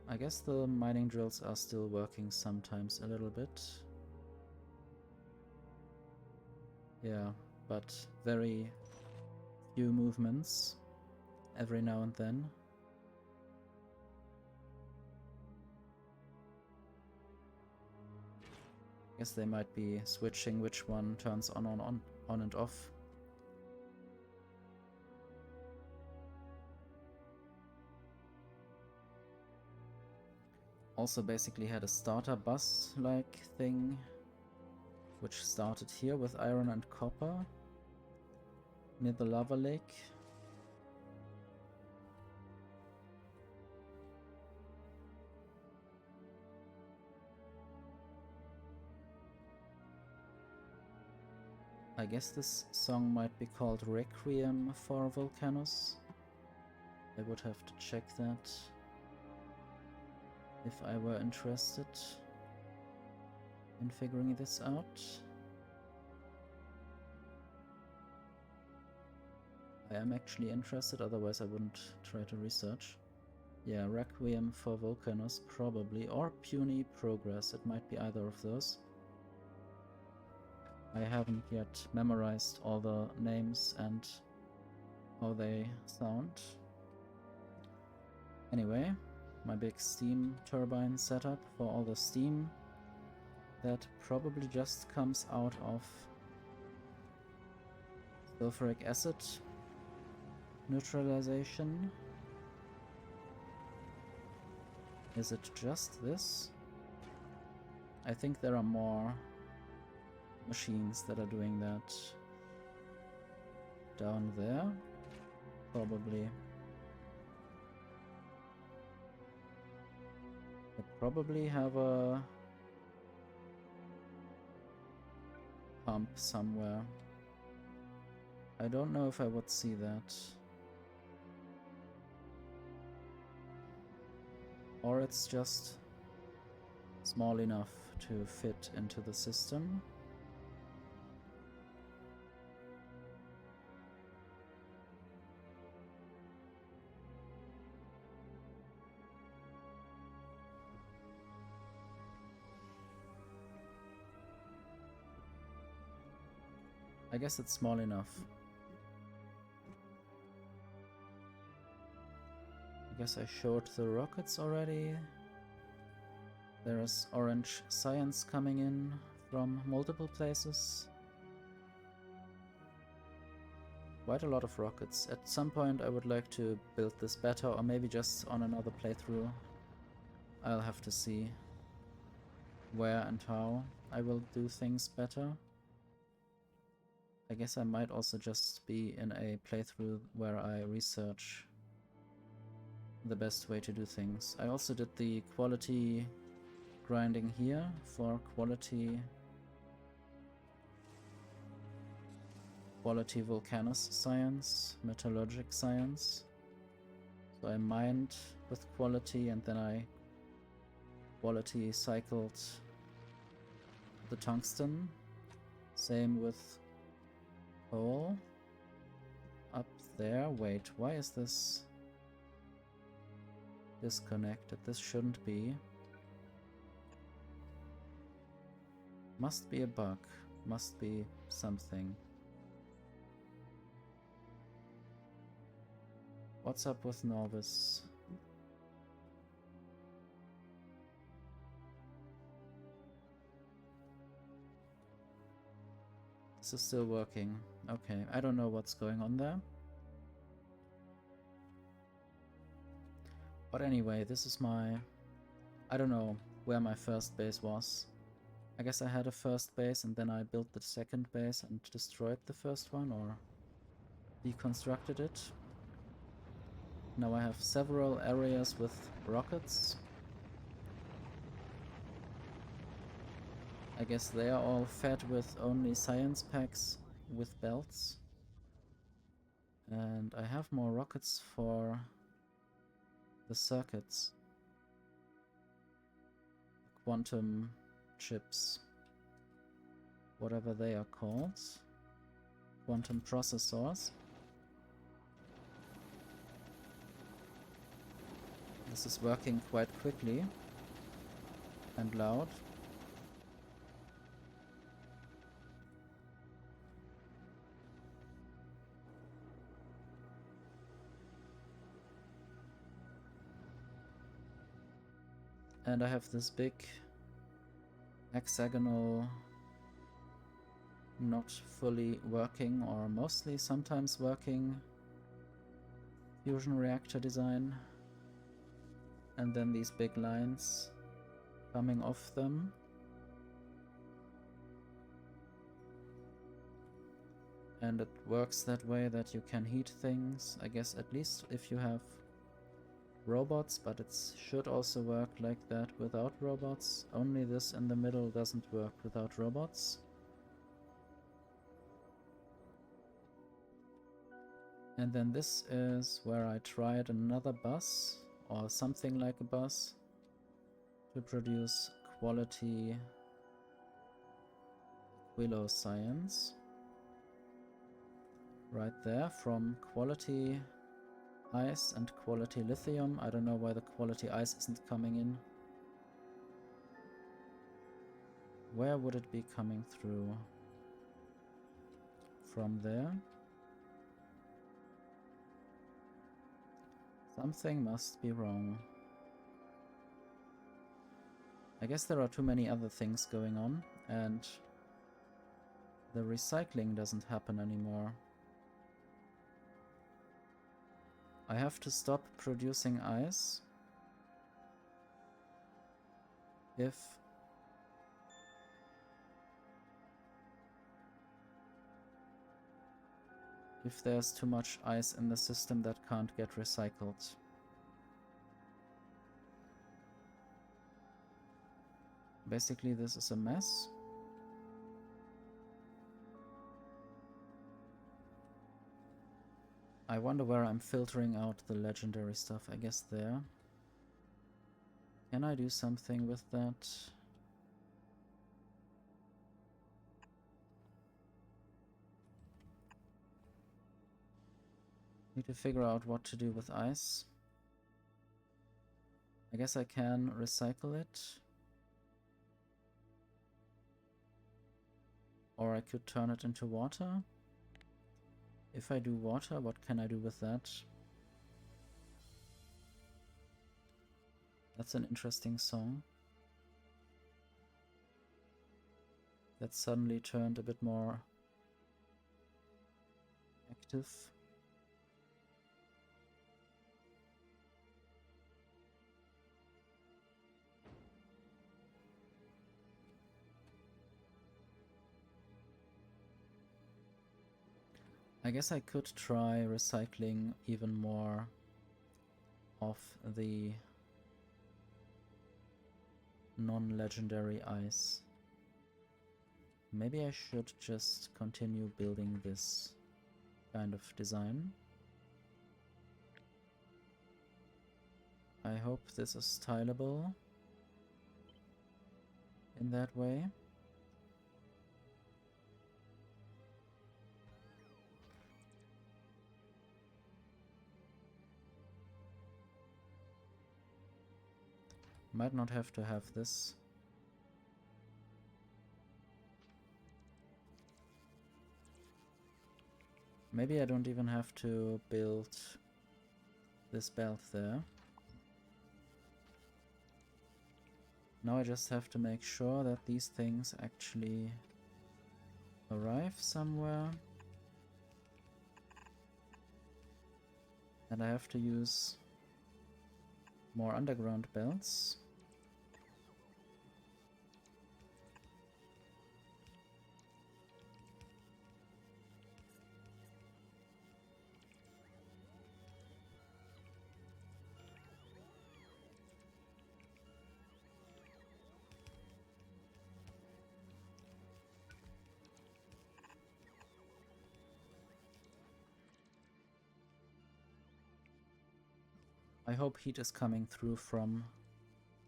I guess the mining drills are still working sometimes a little bit. Yeah, but very few movements every now and then. Guess they might be switching which one turns on and off. Also basically had a starter bus-like thing, which started here with iron and copper, near the lava lake. I guess this song might be called Requiem for Volcanus. I would have to check that. if I were interested in figuring this out. I am actually interested, otherwise I wouldn't try to research. Yeah, Requiem for Volcanos probably, or Puny Progress, it might be either of those. I haven't yet memorized all the names and how they sound. Anyway, my big steam turbine setup for all the steam that probably just comes out of sulfuric acid neutralization. Is it just this? I think there are more machines that are doing that down there, probably. I probably have a pump somewhere. I don't know if I would see that. Or it's just small enough to fit into the system. I guess it's small enough. I guess I showed the rockets already. There is orange science coming in from multiple places. Quite a lot of rockets. At some point I would like to build this better, or maybe just on another playthrough. I'll have to see where and how I will do things better. I guess I might also just be in a playthrough where I research the best way to do things. I also did the quality grinding here for quality volcanous science, metallurgic science. So I mined with quality and then I quality cycled the tungsten. Same with coal up there. Wait, why is this disconnected? This shouldn't be. Must be a bug. Must be something. What's up with Norvis? This is still working. Okay, I don't know what's going on there. But anyway, this is my... I don't know where my first base was. I guess I had a first base and then I built the second base and destroyed the first one, or deconstructed it. Now I have several areas with rockets. I guess they are all fed with only science packs with belts. And I have more rockets for the circuits. Quantum chips. Whatever they are called. Quantum processors. This is working quite quickly and loud. And I have this big hexagonal, not fully working or mostly sometimes working fusion reactor design. And then these big lines coming off them. And it works that way that you can heat things, I guess, at least if you have robots, but it should also work like that without robots. Only this in the middle doesn't work without robots. And then this is where I tried another bus, or something like a bus. to produce quality willow science. Right there, from quality ice and quality lithium. I don't know why the quality ice isn't coming in. Where would it be coming through? From there? Something must be wrong. I guess there are too many other things going on, and the recycling doesn't happen anymore. I have to stop producing ice if there's too much ice in the system that can't get recycled. Basically, this is a mess. I wonder where I'm filtering out the legendary stuff. I guess there. Can I do something with that? Need to figure out what to do with ice. I guess I can recycle it. Or I could turn it into water. If I do water, what can I do with that? That's an interesting song. That suddenly turned a bit more active. I guess I could try recycling even more of the non-legendary ice. Maybe I should just continue building this kind of design. I hope this is tileable in that way. Might not have to have this. Maybe I don't even have to build this belt there. Now I just have to make sure that these things actually arrive somewhere. And I have to use more underground belts. I hope heat is coming through from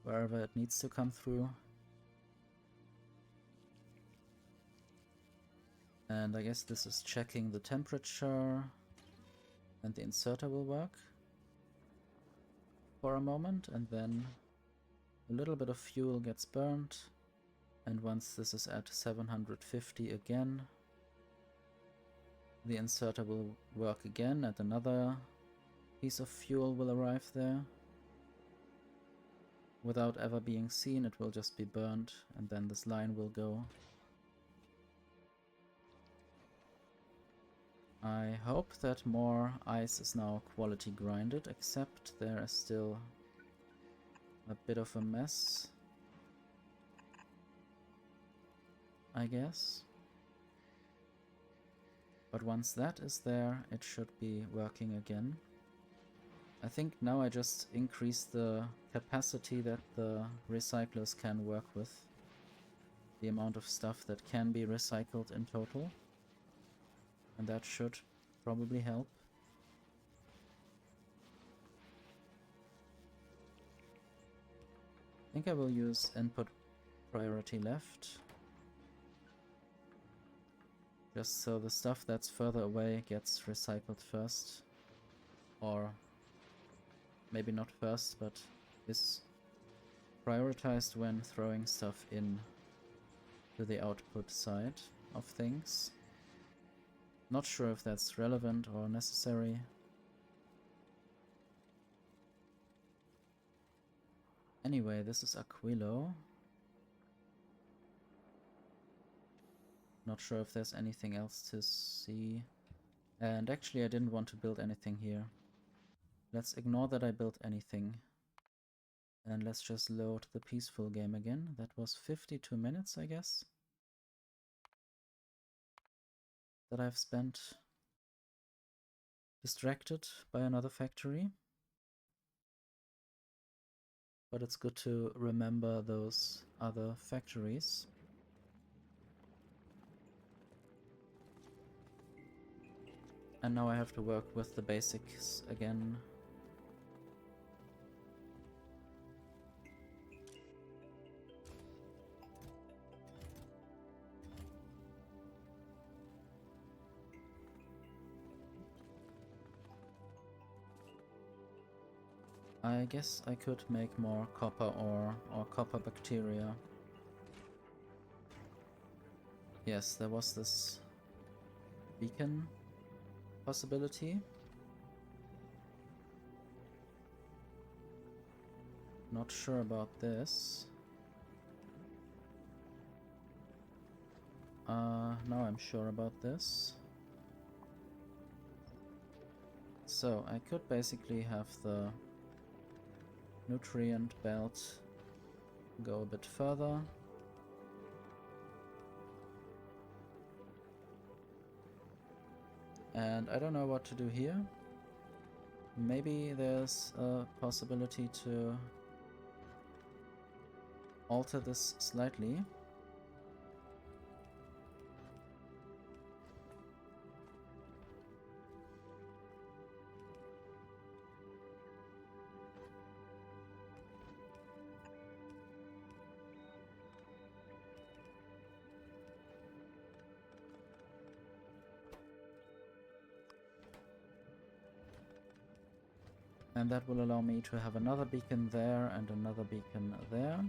wherever it needs to come through. And I guess this is checking the temperature, and the inserter will work for a moment, and then a little bit of fuel gets burned, and once this is at 750 again, the inserter will work again, and another piece of fuel will arrive there. Without ever being seen, it will just be burned, and then this line will go. I hope that more ice is now quality grinded, except there is still a bit of a mess, I guess. But once that is there, it should be working again. I think now I just increase the capacity that the recyclers can work with. The amount of stuff that can be recycled in total. And that should probably help. think I will use input priority left. Just so the stuff that's further away gets recycled first. Or maybe not first, but is prioritized when throwing stuff in to the output side of things. Not sure if that's relevant or necessary. Anyway, this is Aquilo. Not sure if there's anything else to see. And actually I didn't want to build anything here. Let's ignore that I built anything. And let's just load the peaceful game again. That was 52 minutes, I guess, that I've spent distracted by another factory. But it's good to remember those other factories. And now I have to work with the basics again. I guess I could make more copper ore or copper bacteria. Yes, there was this beacon possibility. Not sure about this. Now I'm sure about this. So I could basically have the nutrient belt go a bit further. And I don't know what to do here. Maybe there's a possibility to alter this slightly. And that will allow me to have another beacon there and another beacon there.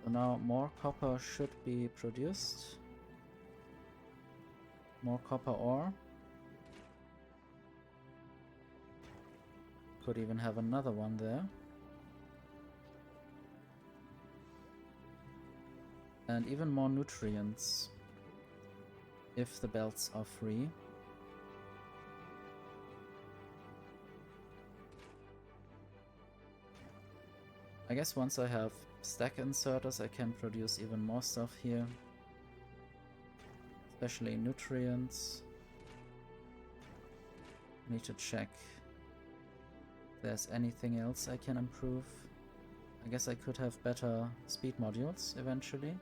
So now more copper should be produced. More copper ore. Could even have another one there. And even more nutrients if the belts are free. I guess once I have stack inserters I can produce even more stuff here. Especially nutrients. Need to check if there's anything else I can improve. I guess I could have better speed modules eventually.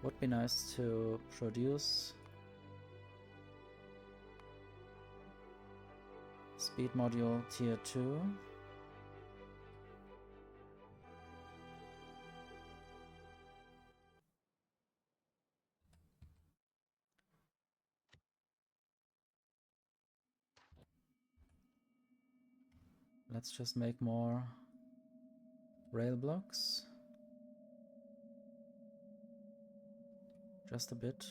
Would be nice to produce speed module tier 2. Let's just make more rail blocks. Just a bit.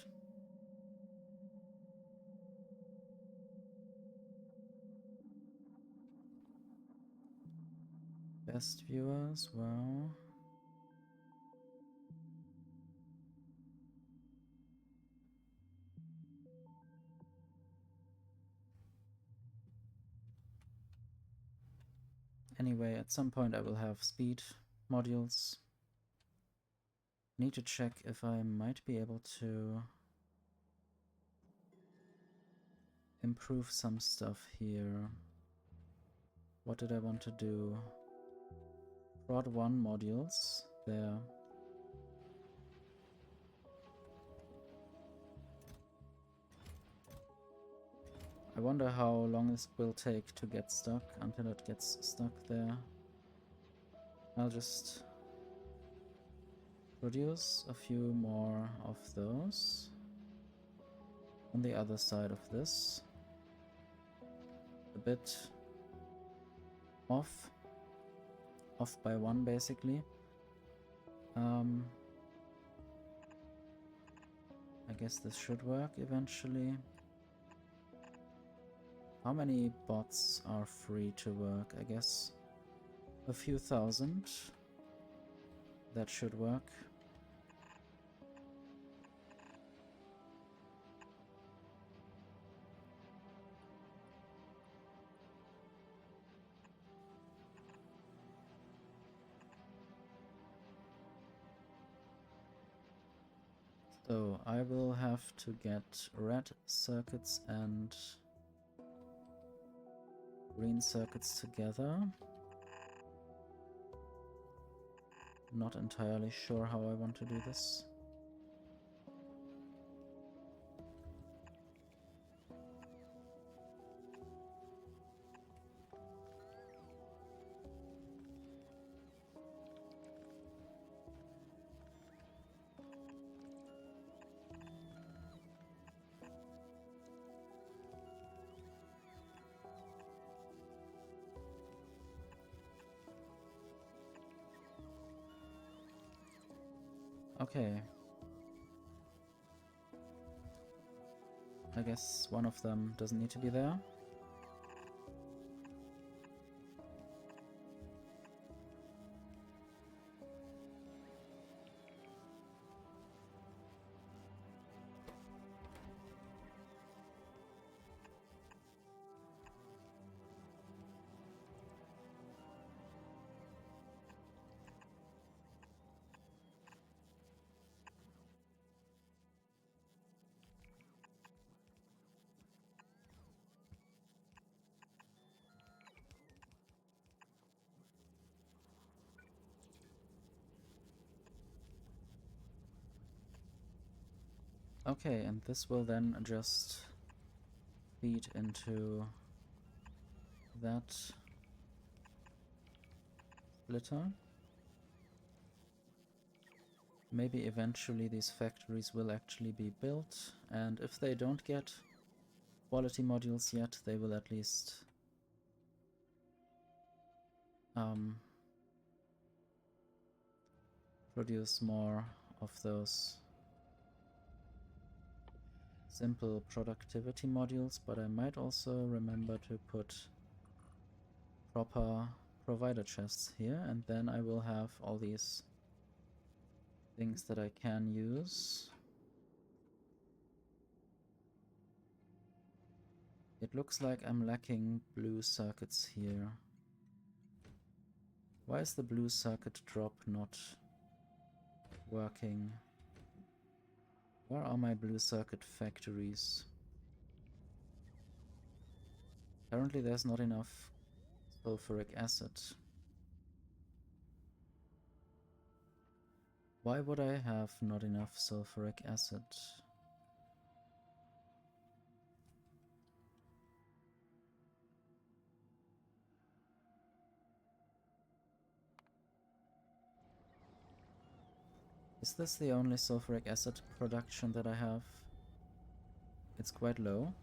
Best viewers, wow. Anyway, at some point I will have speed modules. Need to check if I might be able to improve some stuff here. What did I want to do? Prod 1 modules there. I wonder how long this will take to get stuck until it gets stuck there. I'll just produce a few more of those on the other side of this. A bit off by one basically. I guess this should work eventually. How many bots are free to work? I guess a few thousand. That should work. So I will have to get red circuits and green circuits together. Not entirely sure how I want to do this. Okay. I guess one of them doesn't need to be there. Okay, and this will then just feed into that splitter. Maybe eventually these factories will actually be built, and if they don't get quality modules yet, they will at least produce more of those simple productivity modules, but I might also remember to put proper provider chests here, and then I will have all these things that I can use. It looks like I'm lacking blue circuits here. Why is the blue circuit drop not working? Where are my blue circuit factories? Apparently there's not enough sulfuric acid. Why would I have not enough sulfuric acid? Is this the only sulfuric acid production that I have? It's quite low.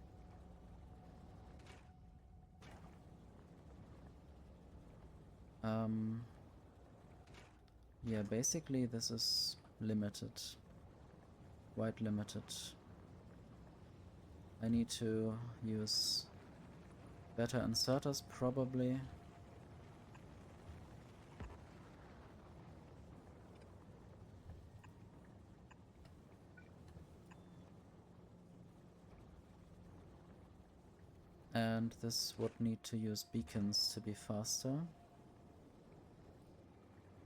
Yeah, basically this is limited. Quite limited. I need to use better inserters probably. And this would need to use beacons to be faster.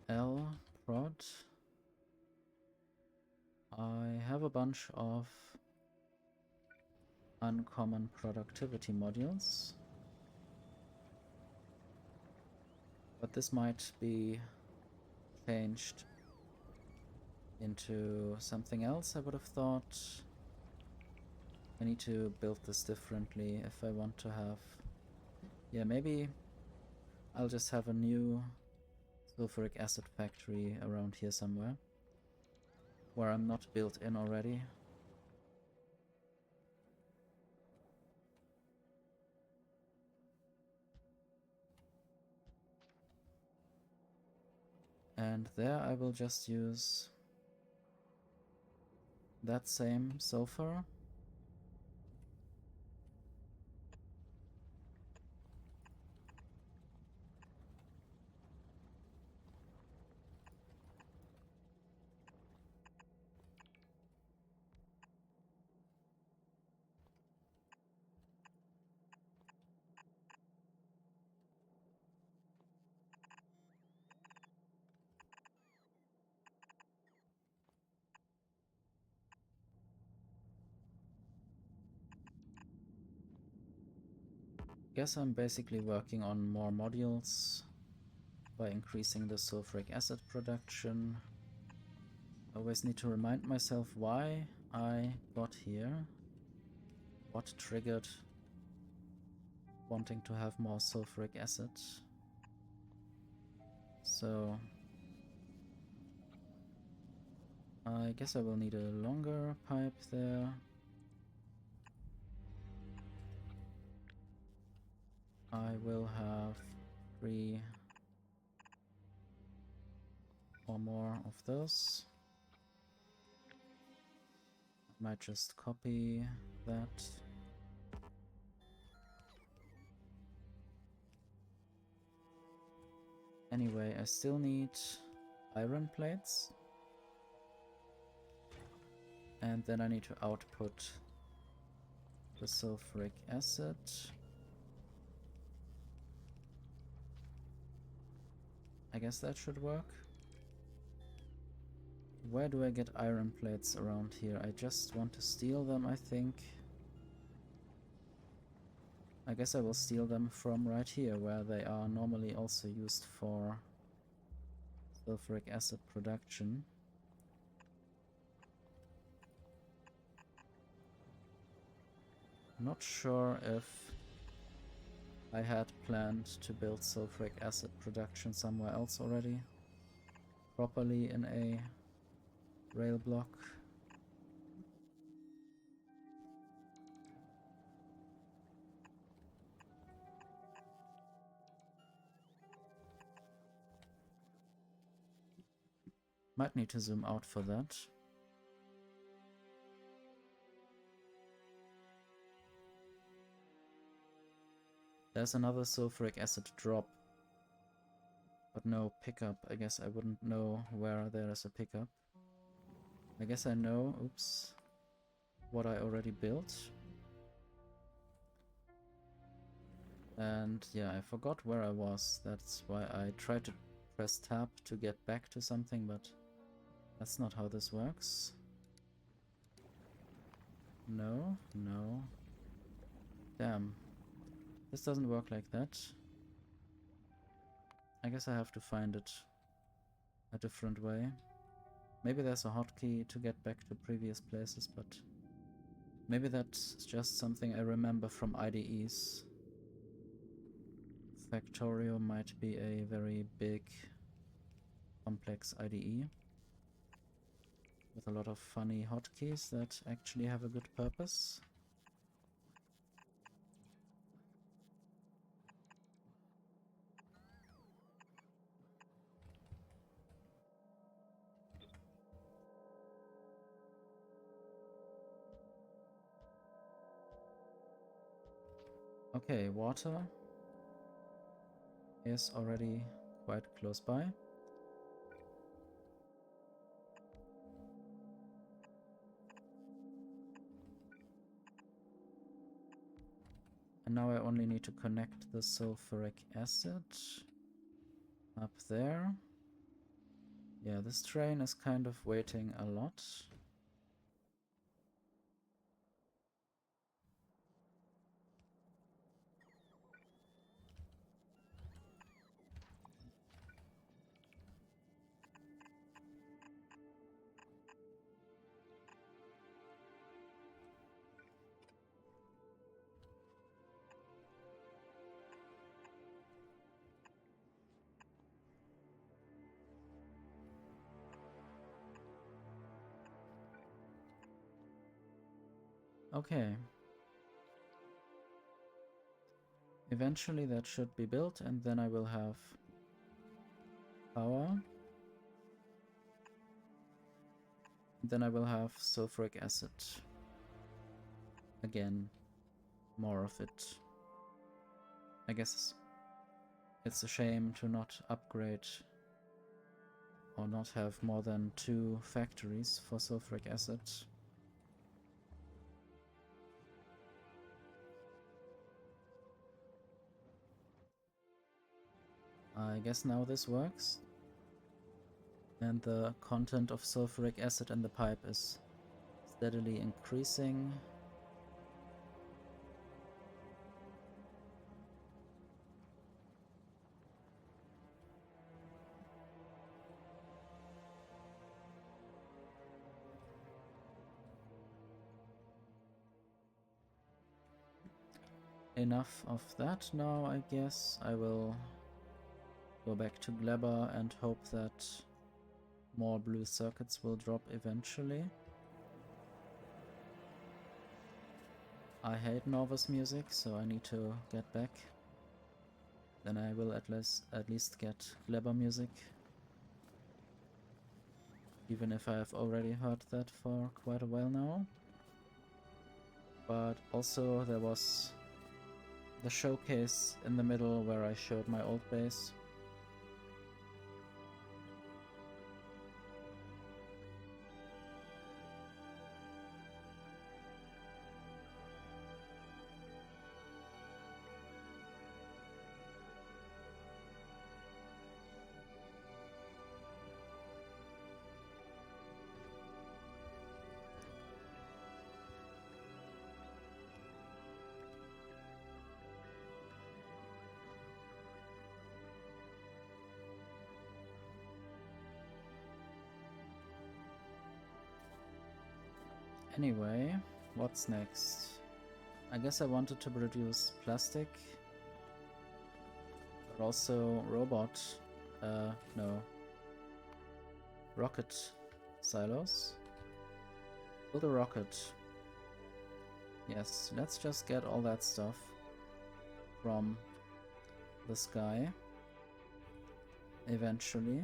L prod. I have a bunch of uncommon productivity modules, but this might be changed into something else, I would have thought. I need to build this differently if I want to have... Yeah, maybe I'll just have a new sulfuric acid factory around here somewhere, where I'm not built in already. And there I will just use that same sulfur. Guess I'm basically working on more modules by increasing the sulfuric acid production. I always need to remind myself why I got here. What triggered wanting to have more sulfuric acid. So I guess I will need a longer pipe there. I will have 3 or more of those. I might just copy that. Anyway, I still need iron plates. And then I need to output the sulfuric acid. I guess that should work. Where do I get iron plates around here? I just want to steal them, I think. I guess I will steal them from right here, where they are normally also used for sulfuric acid production. Not sure if I had planned to build sulfuric acid production somewhere else already, properly in a rail block. Might need to zoom out for that. There's another sulfuric acid drop, but no pickup. I guess I wouldn't know where there is a pickup. I guess I know, oops, what I already built. And yeah, I forgot where I was. That's why I tried to press tab to get back to something, but that's not how this works. No, no. Damn. This doesn't work like that. I guess I have to find it a different way. Maybe there's a hotkey to get back to previous places, but maybe that's just something I remember from IDEs. Factorio might be a very big, complex IDE with a lot of funny hotkeys that actually have a good purpose. Okay, water is already quite close by. And now I only need to connect the sulfuric acid up there. Yeah, this train is kind of waiting a lot. Okay. Eventually that should be built, and then I will have power. Then I will have sulfuric acid. Again, more of it. I guess it's a shame to not upgrade or not have more than 2 factories for sulfuric acid. I guess now this works. And the content of sulfuric acid in the pipe is steadily increasing. Enough of that now, I guess. I will go back to Gleba and hope that more blue circuits will drop eventually. I hate Norva's music, so I need to get back. Then I will at least get Gleba music. Even if I have already heard that for quite a while now. But also there was the showcase in the middle where I showed my old base. Anyway, what's next? I guess I wanted to produce plastic, but also rocket silos. Build a rocket. Yes, let's just get all that stuff from the sky eventually.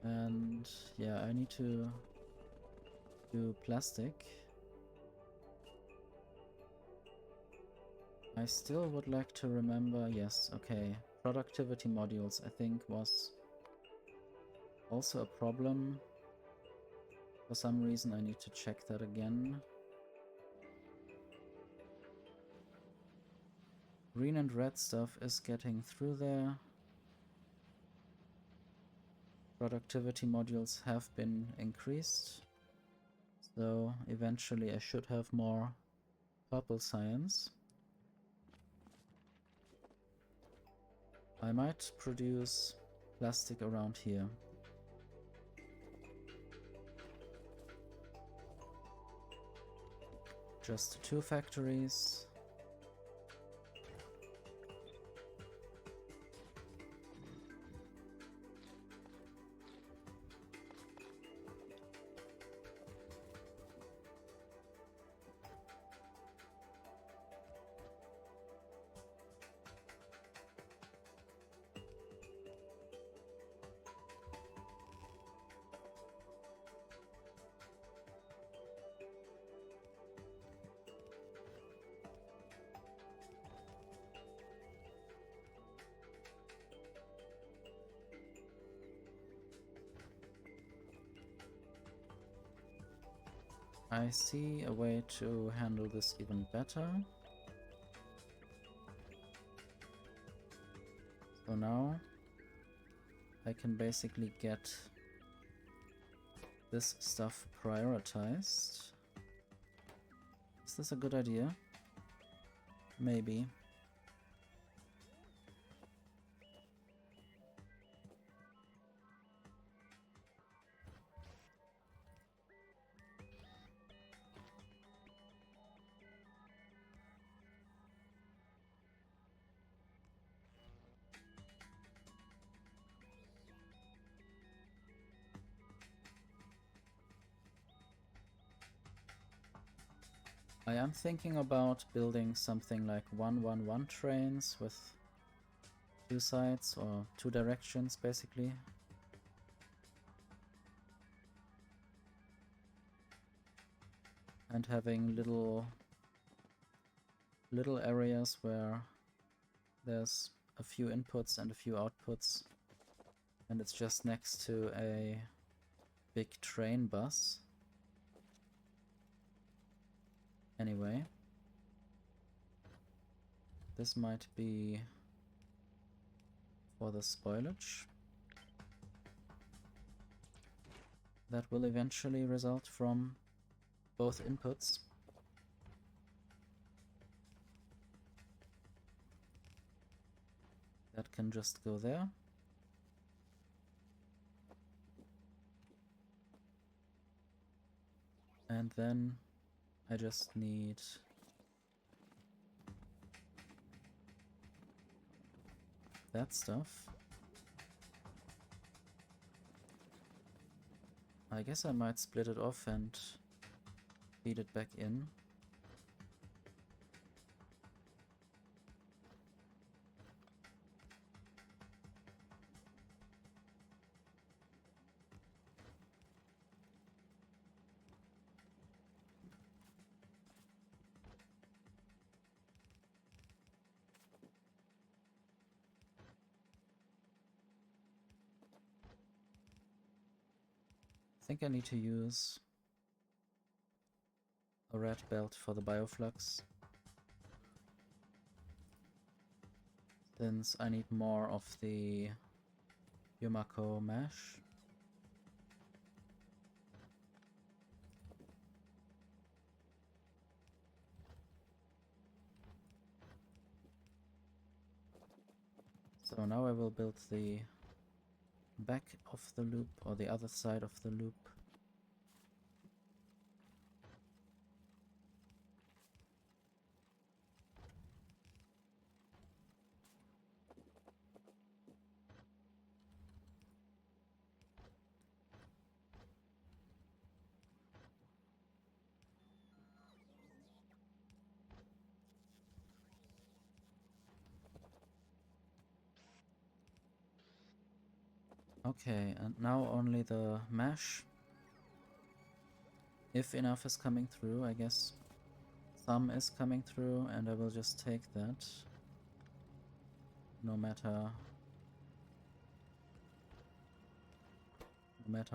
And yeah, I need to do plastic. I still would like to remember, yes, okay, productivity modules I think was also a problem. For some reason I need to check that again. Green and red stuff is getting through there. Productivity modules have been increased, so eventually I should have more purple science. I might produce plastic around here. Just 2 factories. I see a way to handle this even better. So now I can basically get this stuff prioritized. Is this a good idea? Maybe. I am thinking about building something like 1-1-1 trains with 2 sides or 2 directions basically. And having little areas where there's a few inputs and a few outputs, and it's just next to a big train bus. Anyway, this might be for the spoilage. That will eventually result from both inputs. That can just go there. And then I just need that stuff. I guess I might split it off and feed it back in. I think I need to use a red belt for the bioflux, since I need more of the Yumako mesh. So now I will build the back of the loop, or the other side of the loop. Okay, and now only the mesh. If enough is coming through, I guess some is coming through, and I will just take that. No matter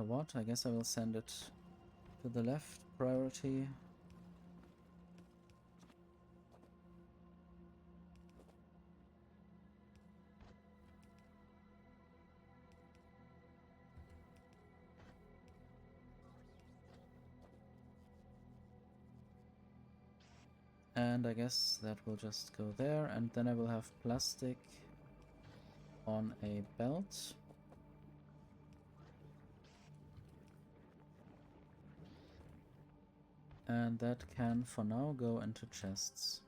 what, I guess I will send it to the left priority. And I guess that will just go there, and then I will have plastic on a belt. And that can, for now, go into chests.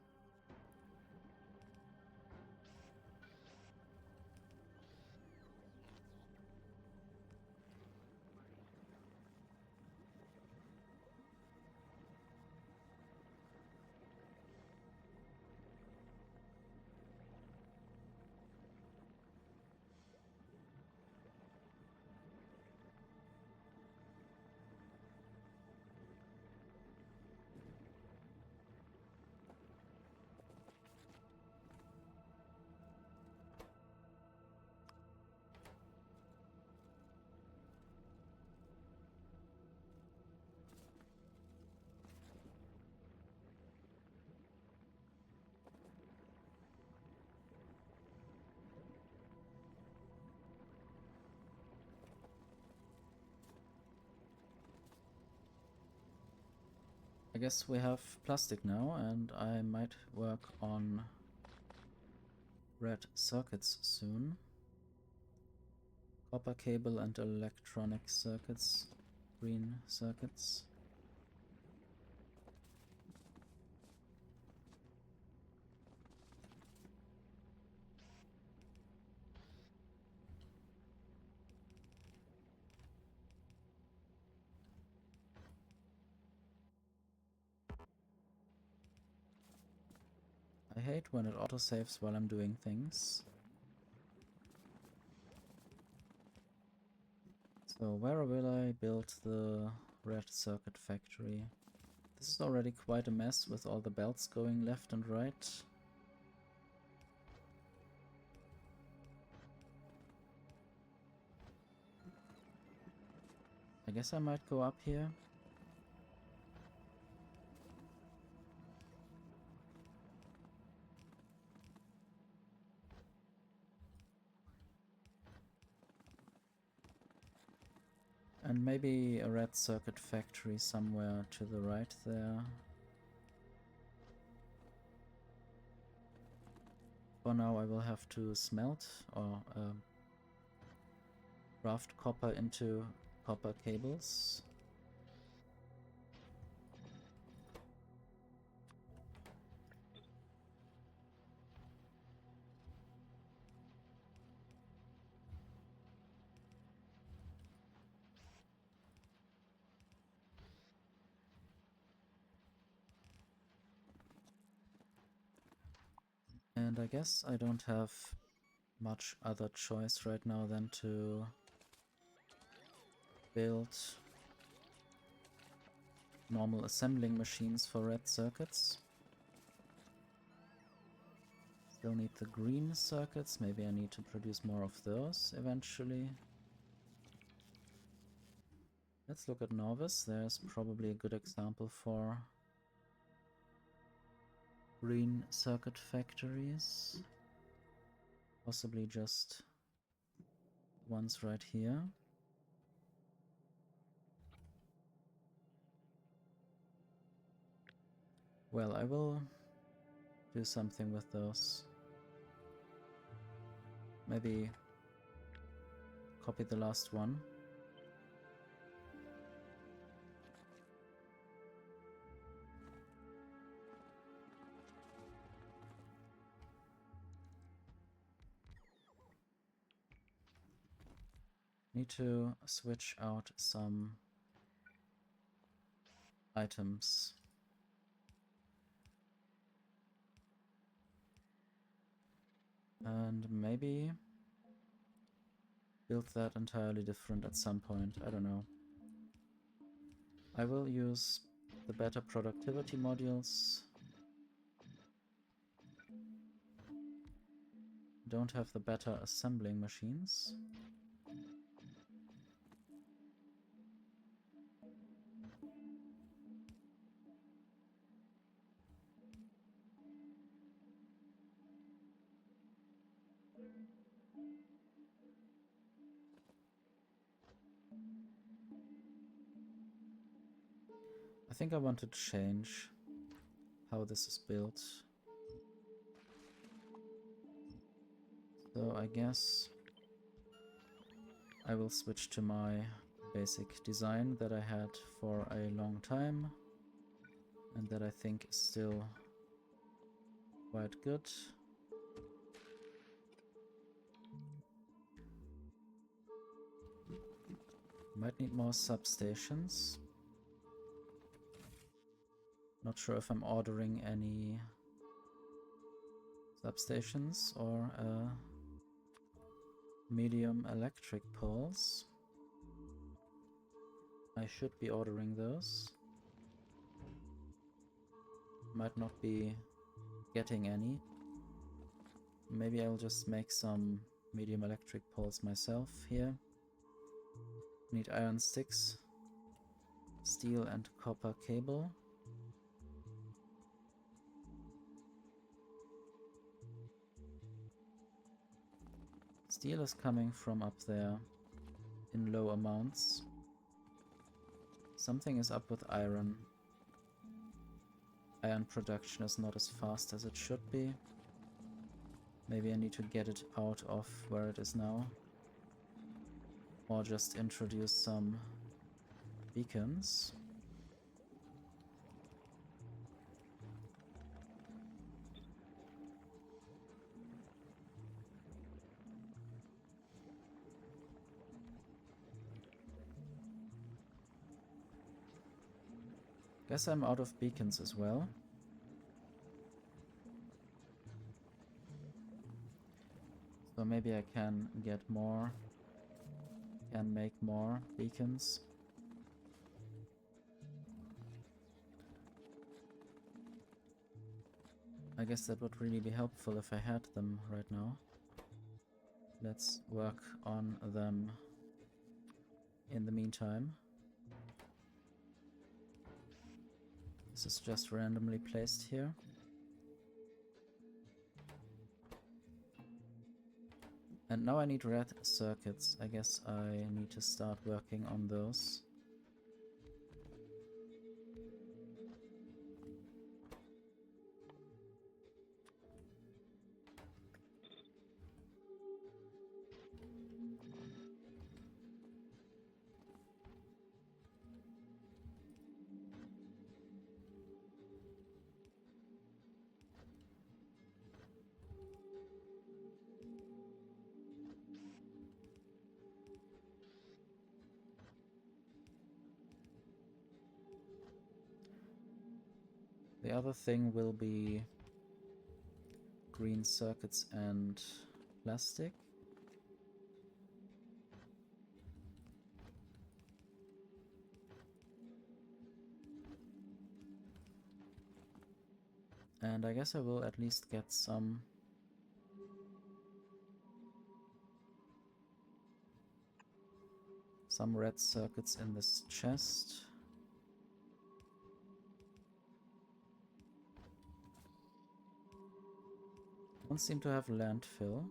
I guess we have plastic now, and I might work on red circuits soon. Copper cable and electronic circuits, green circuits. I hate when it autosaves while I'm doing things. So where will I build the red circuit factory? This is already quite a mess with all the belts going left and right. I guess I might go up here. And maybe a red circuit factory somewhere to the right there. For now I will have to smelt or craft copper into copper cables. And I guess I don't have much other choice right now than to build normal assembling machines for red circuits. Still need the green circuits, maybe I need to produce more of those eventually. Let's look at Norvis, there's probably a good example for green circuit factories. Possibly just ones right here. Well, I will do something with those. Maybe copy the last one. Need to switch out some items. And maybe build that entirely different at some point, I don't know. I will use the better productivity modules. Don't have the better assembling machines. I think I want to change how this is built. So I guess I will switch to my basic design that I had for a long time and that I think is still quite good. Might need more substations. Not sure if I'm ordering any substations or medium electric poles. I should be ordering those. Might not be getting any. Maybe I'll just make some medium electric poles myself here. Need iron sticks, steel and copper cable. Steel is coming from up there in low amounts. Something is up with iron. Iron production is not as fast as it should be. Maybe I need to get it out of where it is now. Or just introduce some beacons. Guess I'm out of beacons as well. So maybe I can get more, can make more beacons. I guess that would really be helpful if I had them right now. Let's work on them in the meantime. This is just randomly placed here. And now I need red circuits. I guess I need to start working on those. The other thing will be green circuits and plastic. And I guess I will at least get some red circuits in this chest. Don't seem to have landfill.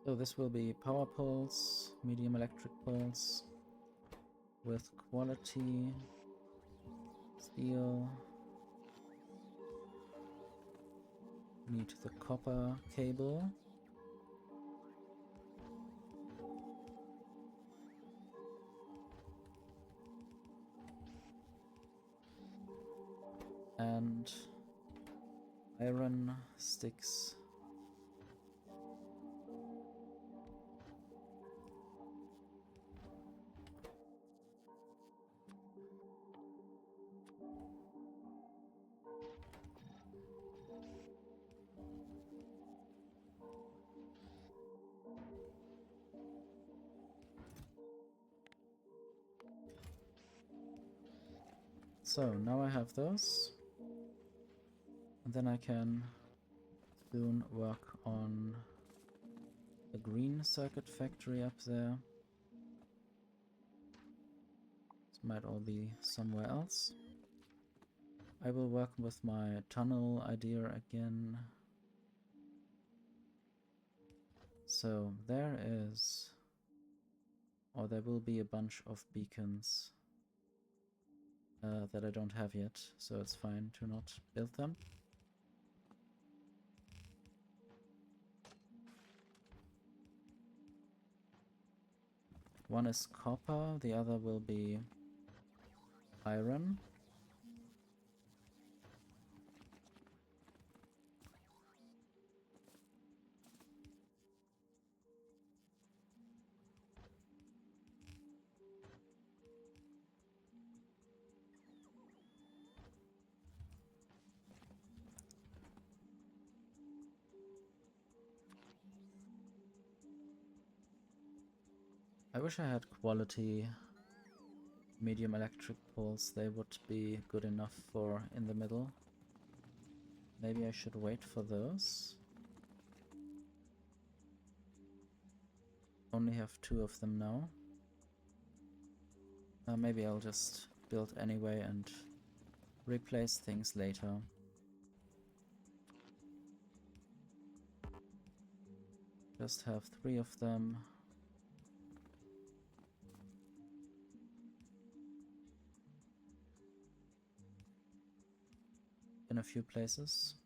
So this will be power poles, medium electric poles with quality steel. Need the copper cable. And iron sticks. So now I have those, and then I can soon work on the green circuit factory up there. This might all be somewhere else. I will work with my tunnel idea again. So there is, or there will be a bunch of beacons that I don't have yet, so it's fine to not build them. One is copper, the other will be iron. I wish I had quality medium electric poles. They would be good enough for in the middle. Maybe I should wait for those. Only have 2 of them now. Maybe I'll just build anyway and replace things later. Just have 3 of them. In a few places.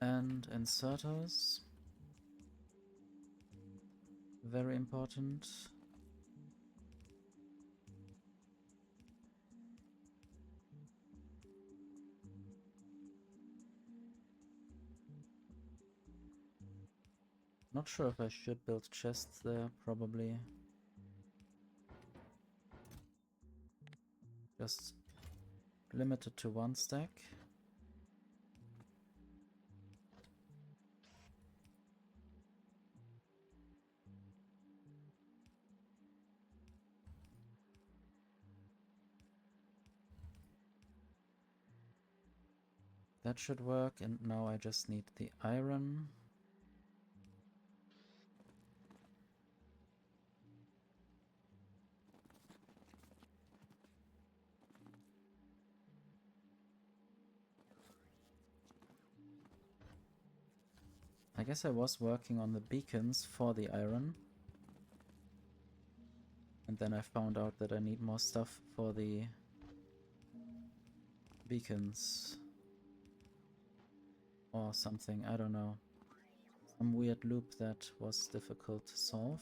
And inserters. Very important. Not sure if I should build chests there, probably. Just limited to 1 stack. That should work, and now I just need the iron. I guess I was working on the beacons for the iron. And then I found out that I need more stuff for the beacons. Or something, I don't know. Some weird loop that was difficult to solve.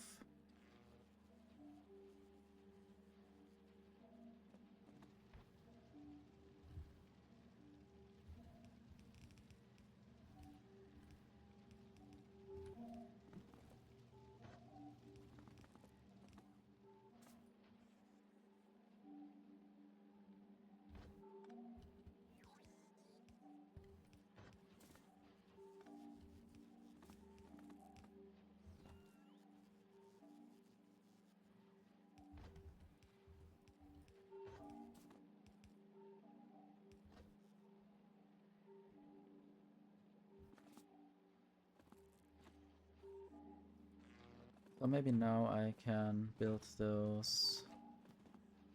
So maybe now I can build those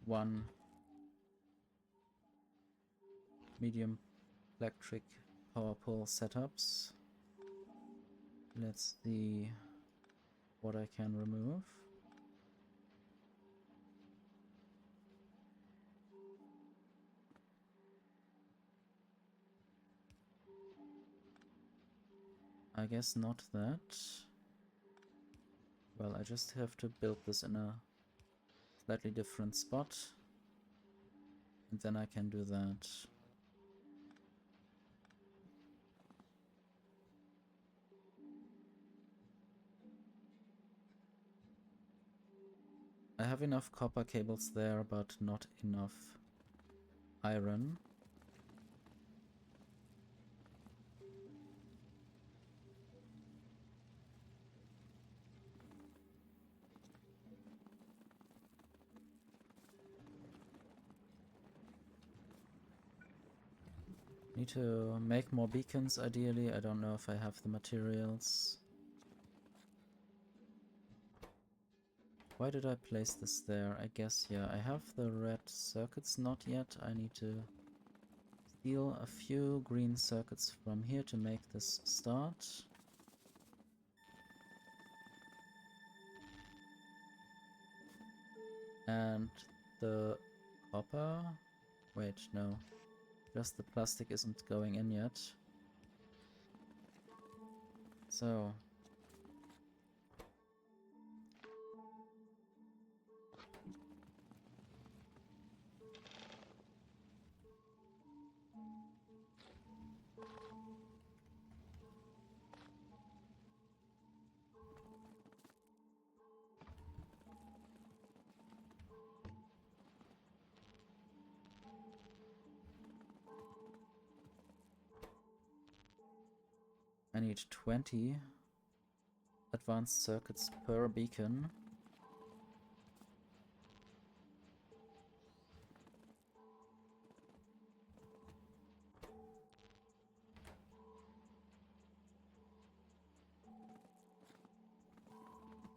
1 medium electric power pole setups. Let's see what I can remove. I guess not that. Well, I just have to build this in a slightly different spot. And then I can do that. I have enough copper cables there, but not enough iron. Need to make more beacons ideally. I don't know if I have the materials. Why did I place this there? I guess, yeah, I have the red circuits not yet. I need to steal a few green circuits from here to make this start. And the copper... Wait, no. Just the plastic isn't going in yet. So... I need 20 advanced circuits per beacon.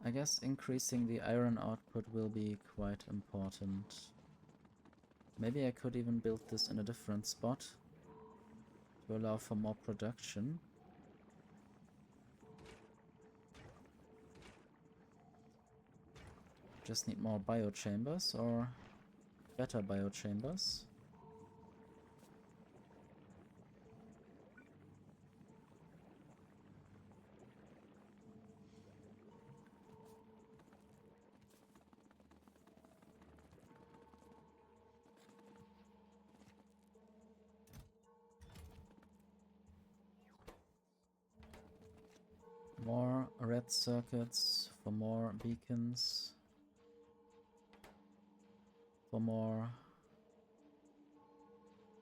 I guess increasing the iron output will be quite important. Maybe I could even build this in a different spot to allow for more production. Just need more biochambers or better biochambers. More red circuits for more beacons. For more,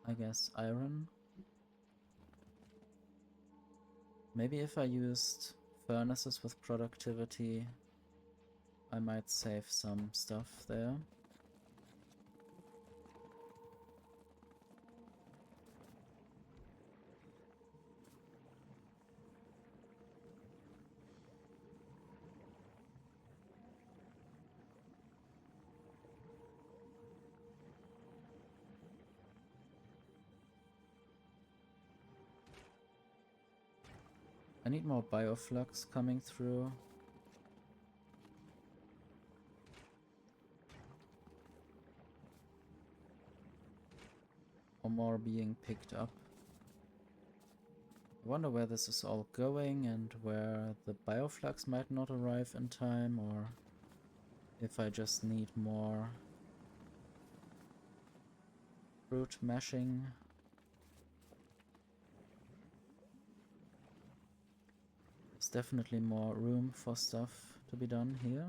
I guess, iron. Maybe if I used furnaces with productivity, I might save some stuff there. I need more bioflux coming through. Or more being picked up. I wonder where this is all going and where the bioflux might not arrive in time, or if I just need more fruit mashing. There's definitely more room for stuff to be done here.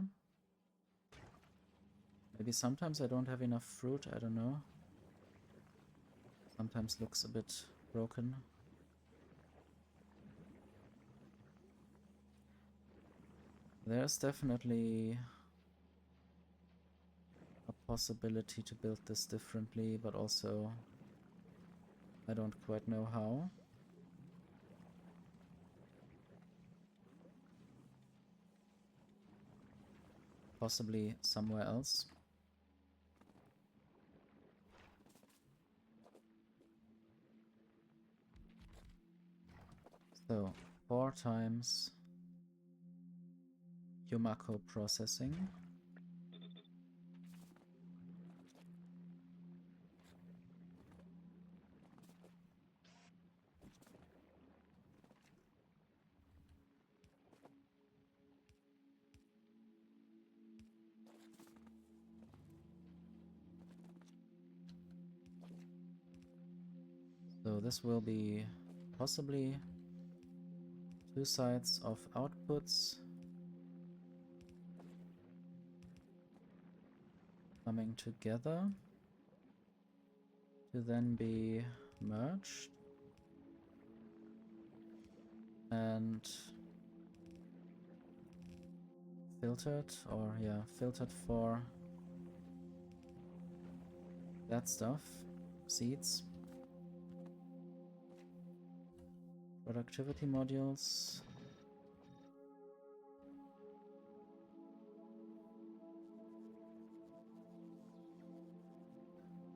Maybe sometimes I don't have enough fruit, I don't know. Sometimes looks a bit broken. There's definitely a possibility to build this differently, but also I don't quite know how. Possibly somewhere else. So, 4 times Yumako processing. So this will be possibly 2 sides of outputs coming together to then be merged and filtered, or yeah, filtered for that stuff, seeds, productivity modules.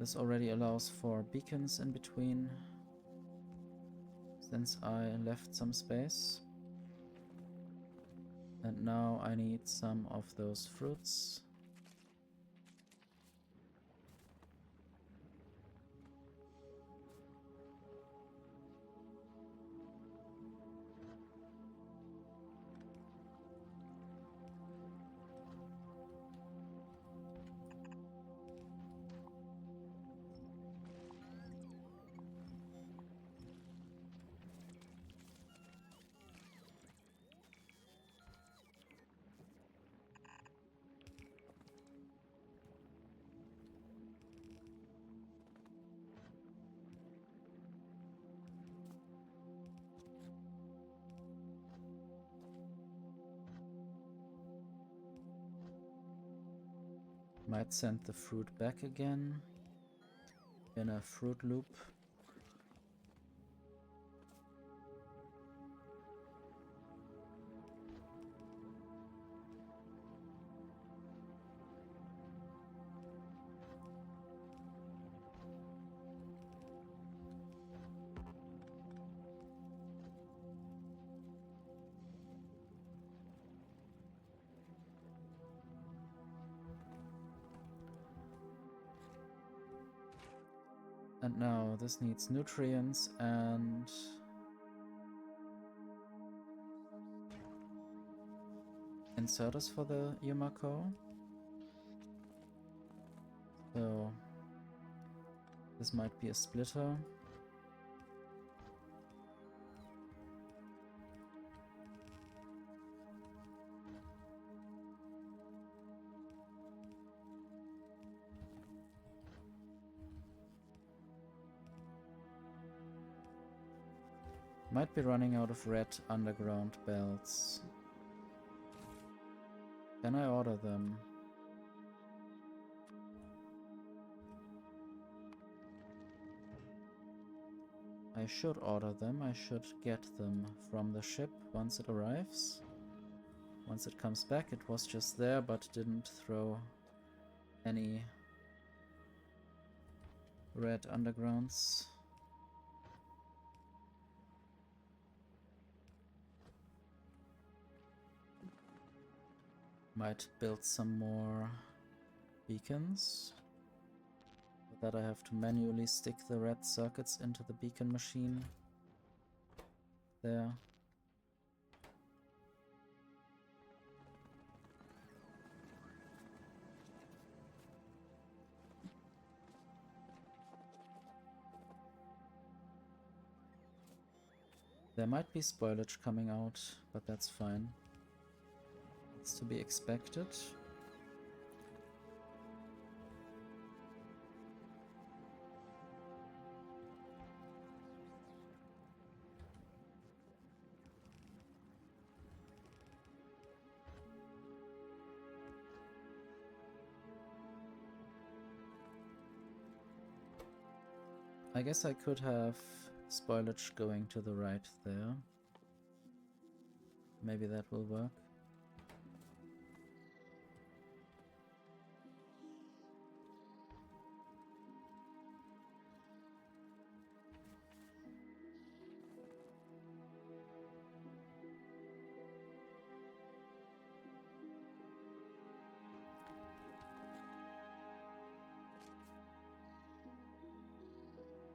This already allows for beacons in between, since I left some space. And now I need some of those fruits. Might send the fruit back again in a fruit loop. And now this needs nutrients and inserters for the Yumako. So this might be a splitter. Might be running out of red underground belts. Can I order them? I should order them. I should get them from the ship once it arrives. Once it comes back, it was just there but didn't throw any red undergrounds. Might build some more beacons. For that I have to manually stick the red circuits into the beacon machine. There. There might be spoilage coming out, but that's fine. It's to be expected. I guess I could have spoilage going to the right there. Maybe that will work.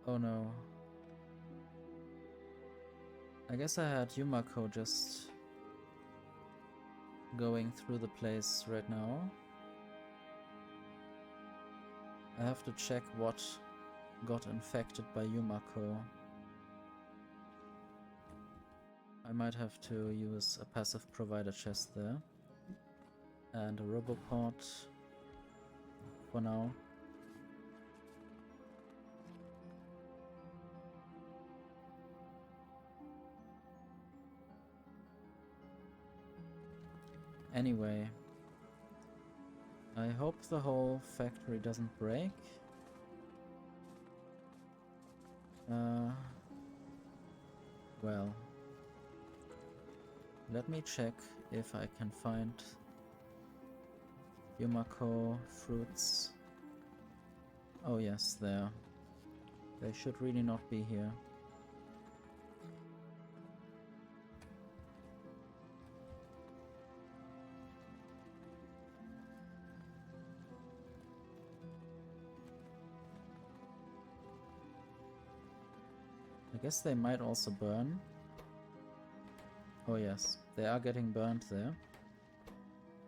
Oh no. I guess I had Yumako just going through the place right now. I have to check what got infected by Yumako. I might have to use a passive provider chest there. And a roboport for now. Anyway, I hope the whole factory doesn't break. Well, let me check if I can find Yumako fruits. Oh yes, there. They should really not be here. I guess they might also burn. Oh yes, they are getting burned there.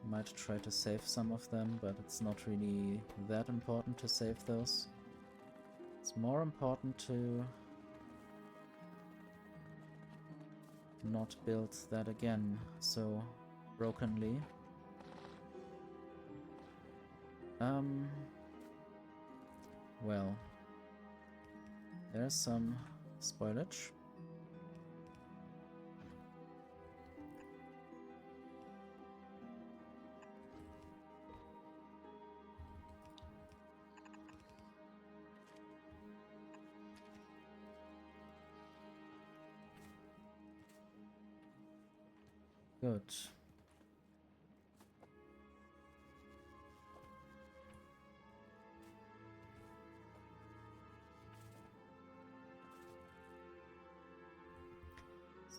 Might try to save some of them, but it's not really that important to save those. It's more important to not build that again so brokenly. Well, there's some spoilage. Good.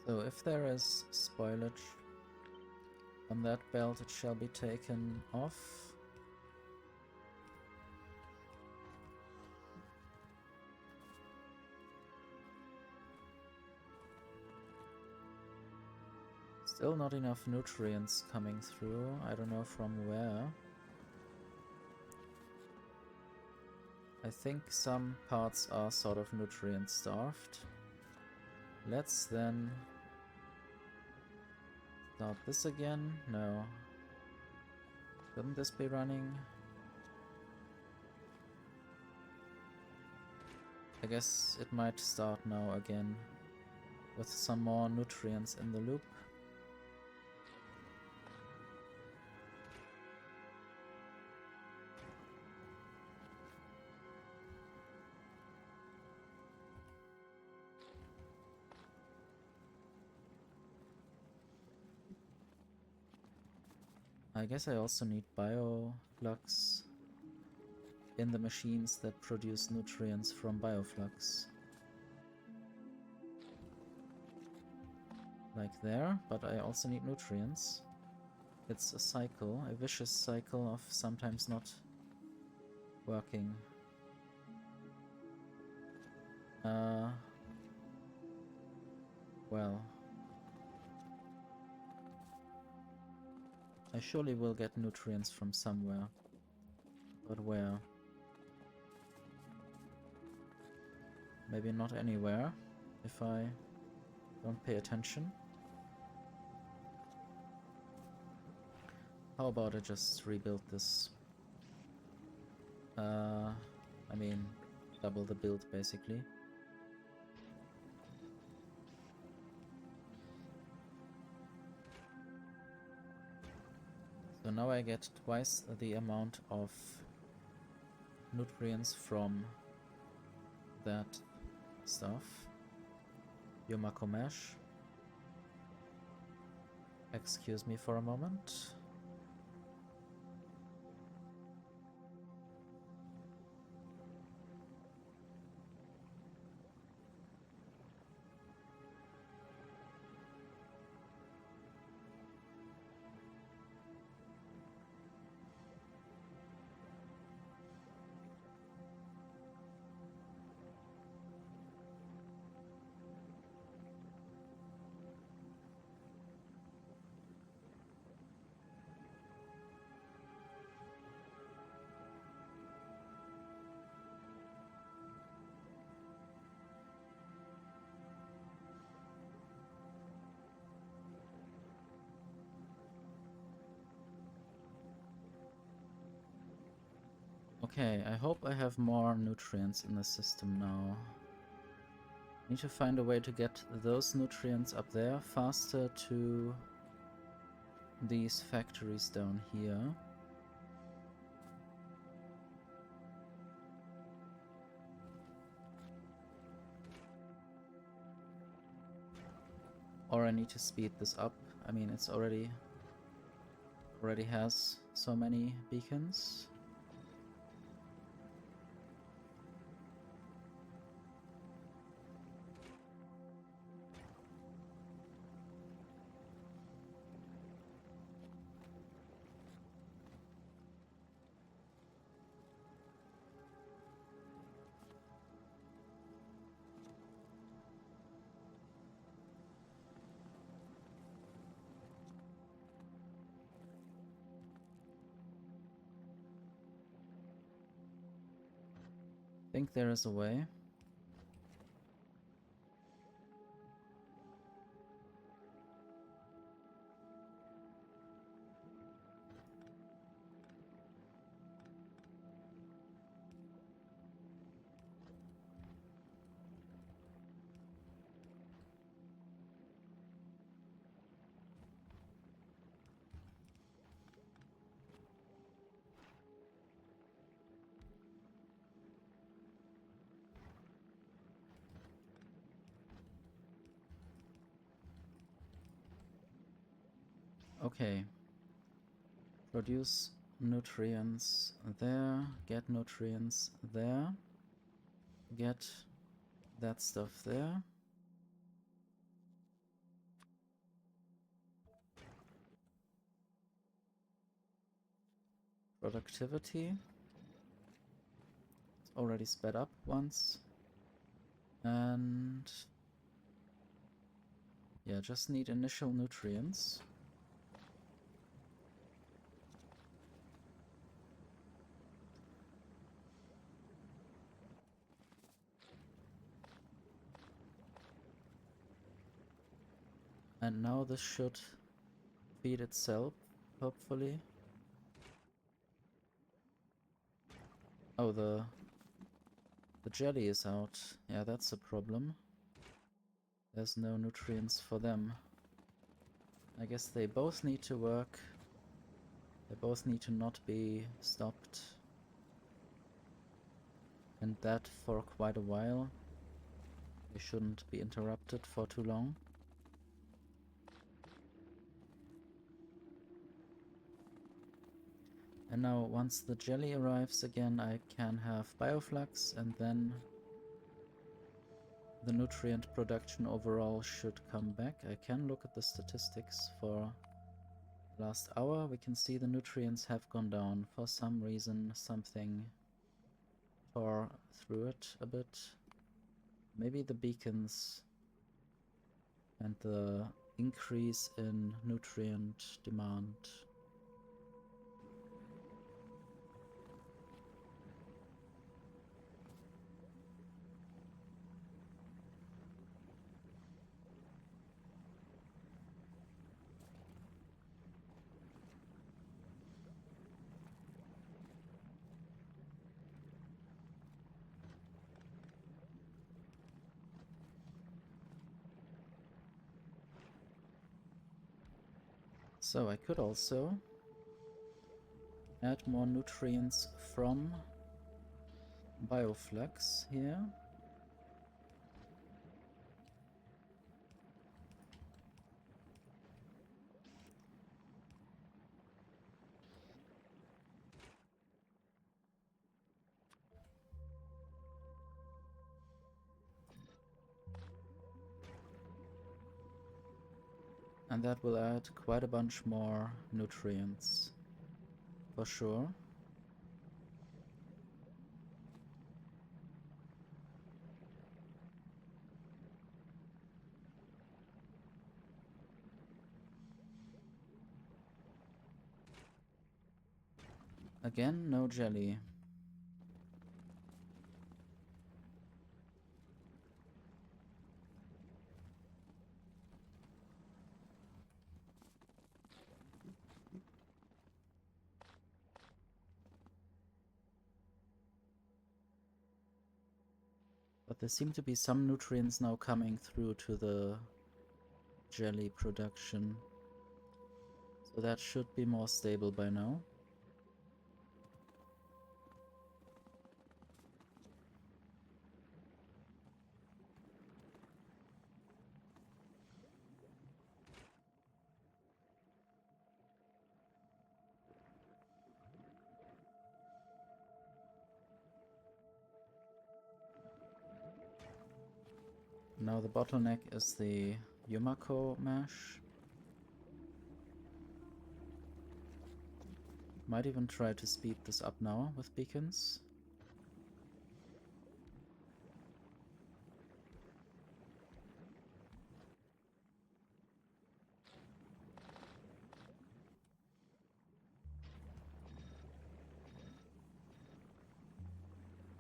So if there is spoilage on that belt, it shall be taken off. Still not enough nutrients coming through. I don't know from where. I think some parts are sort of nutrient starved. Let's then start this again. No. Shouldn't this be running? I guess it might start now again. with some more nutrients in the loop. I guess I also need bioflux in the machines that produce nutrients from bioflux. Like there, but I also need nutrients. It's a cycle, a vicious cycle of sometimes not working. Well, I surely will get nutrients from somewhere. But where? Maybe not anywhere, if I don't pay attention. How about I just rebuild this? I mean, double the build basically. So now I get twice the amount of nutrients from that stuff. Yomako mesh. Excuse me for a moment. Okay, I hope I have more nutrients in the system now. Need to find a way to get those nutrients up there faster to these factories down here. Or I need to speed this up. I mean, it's already has so many beacons. I think there is a way. Okay. Produce nutrients there, get nutrients there, get that stuff there. Productivity. It's already sped up once. And yeah, just need initial nutrients. And now this should feed itself, hopefully. Oh, the jelly is out. Yeah, that's a problem. there's no nutrients for them. I guess they both need to work. They both need to not be stopped. And that for quite a while. They shouldn't be interrupted for too long. And now once the jelly arrives again, I can have bioflux, and then the nutrient production overall should come back. I can look at the statistics for last hour. We can see the nutrients have gone down. For some reason, something tore through it a bit. Maybe the beacons and the increase in nutrient demand. So I could also add more nutrients from bioflux here. And that will add quite a bunch more nutrients, for sure. Again, no jelly. But there seem to be some nutrients now coming through to the jelly production. So that should be more stable by now. Now the bottleneck is the Yumako mesh. Might even try to speed this up now with beacons.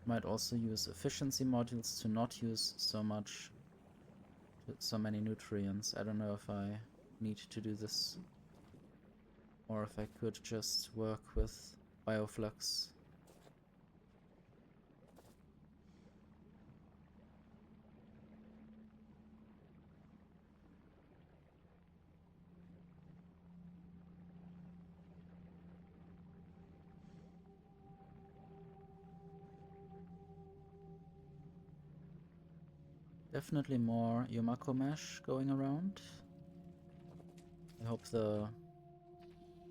Might also use efficiency modules to not use so many nutrients. I don't know if I need to do this, or if I could just work with bioflux. Definitely more Yumako mesh going around. I hope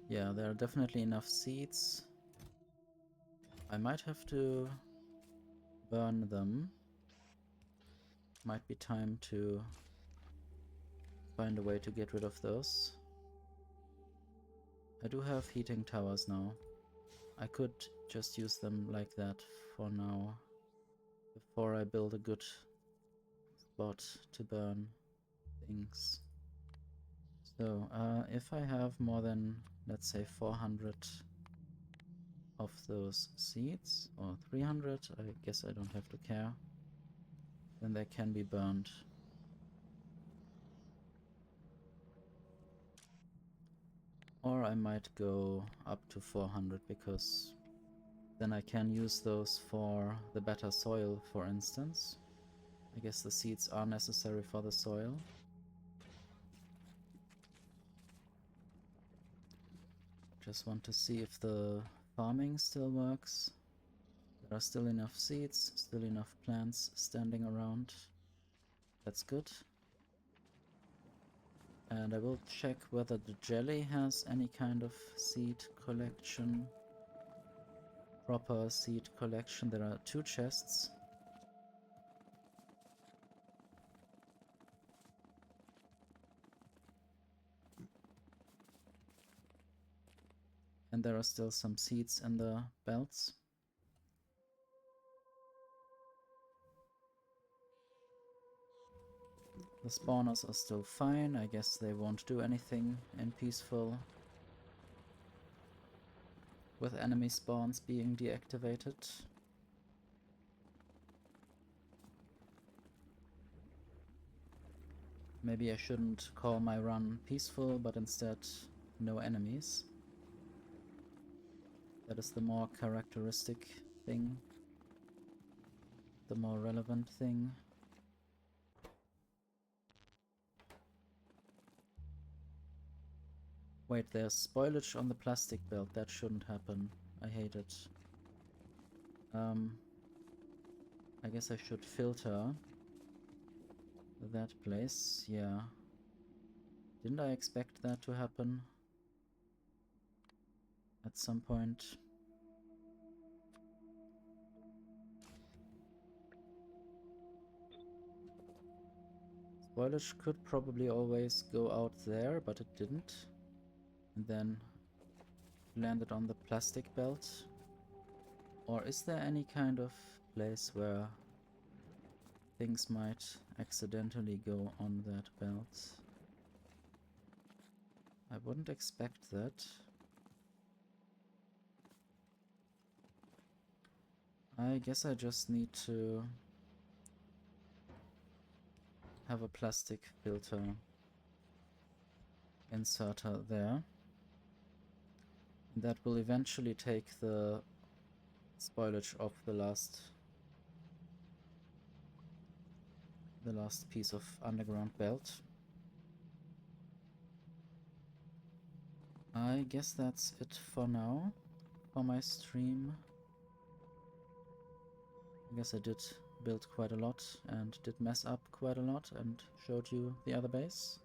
yeah, there are definitely enough seeds. I might have to burn them. Might be time to find a way to get rid of those. I do have heating towers now. I could just use them like that for now, before I build a good spot to burn things. So, if I have more than, let's say, 400 of those seeds, or 300, I guess I don't have to care, then they can be burned. Or I might go up to 400, because then I can use those for the better soil, for instance. I guess the seeds are necessary for the soil. Just want to see if the farming still works. There are still enough seeds, still enough plants standing around. That's good. And I will check whether the jelly has any kind of seed collection. Proper seed collection. There are 2 chests. And there are still some seeds in the belts. The spawners are still fine. I guess they won't do anything in peaceful with enemy spawns being deactivated. Maybe I shouldn't call my run peaceful, but instead no enemies. That is the more characteristic thing. The more relevant thing. Wait, there's spoilage on the plastic belt. That shouldn't happen. I hate it. I guess I should filter that place. Yeah. Didn't I expect that to happen at some point? Spoilage could probably always go out there, but it didn't. And then landed on the plastic belt. Or is there any kind of place where things might accidentally go on that belt? I wouldn't expect that. I guess I just need to have a plastic filter inserter there. That will eventually take the spoilage off the last piece of underground belt. I guess that's it for now, for my stream. I guess I did build quite a lot and did mess up quite a lot and showed you the other base.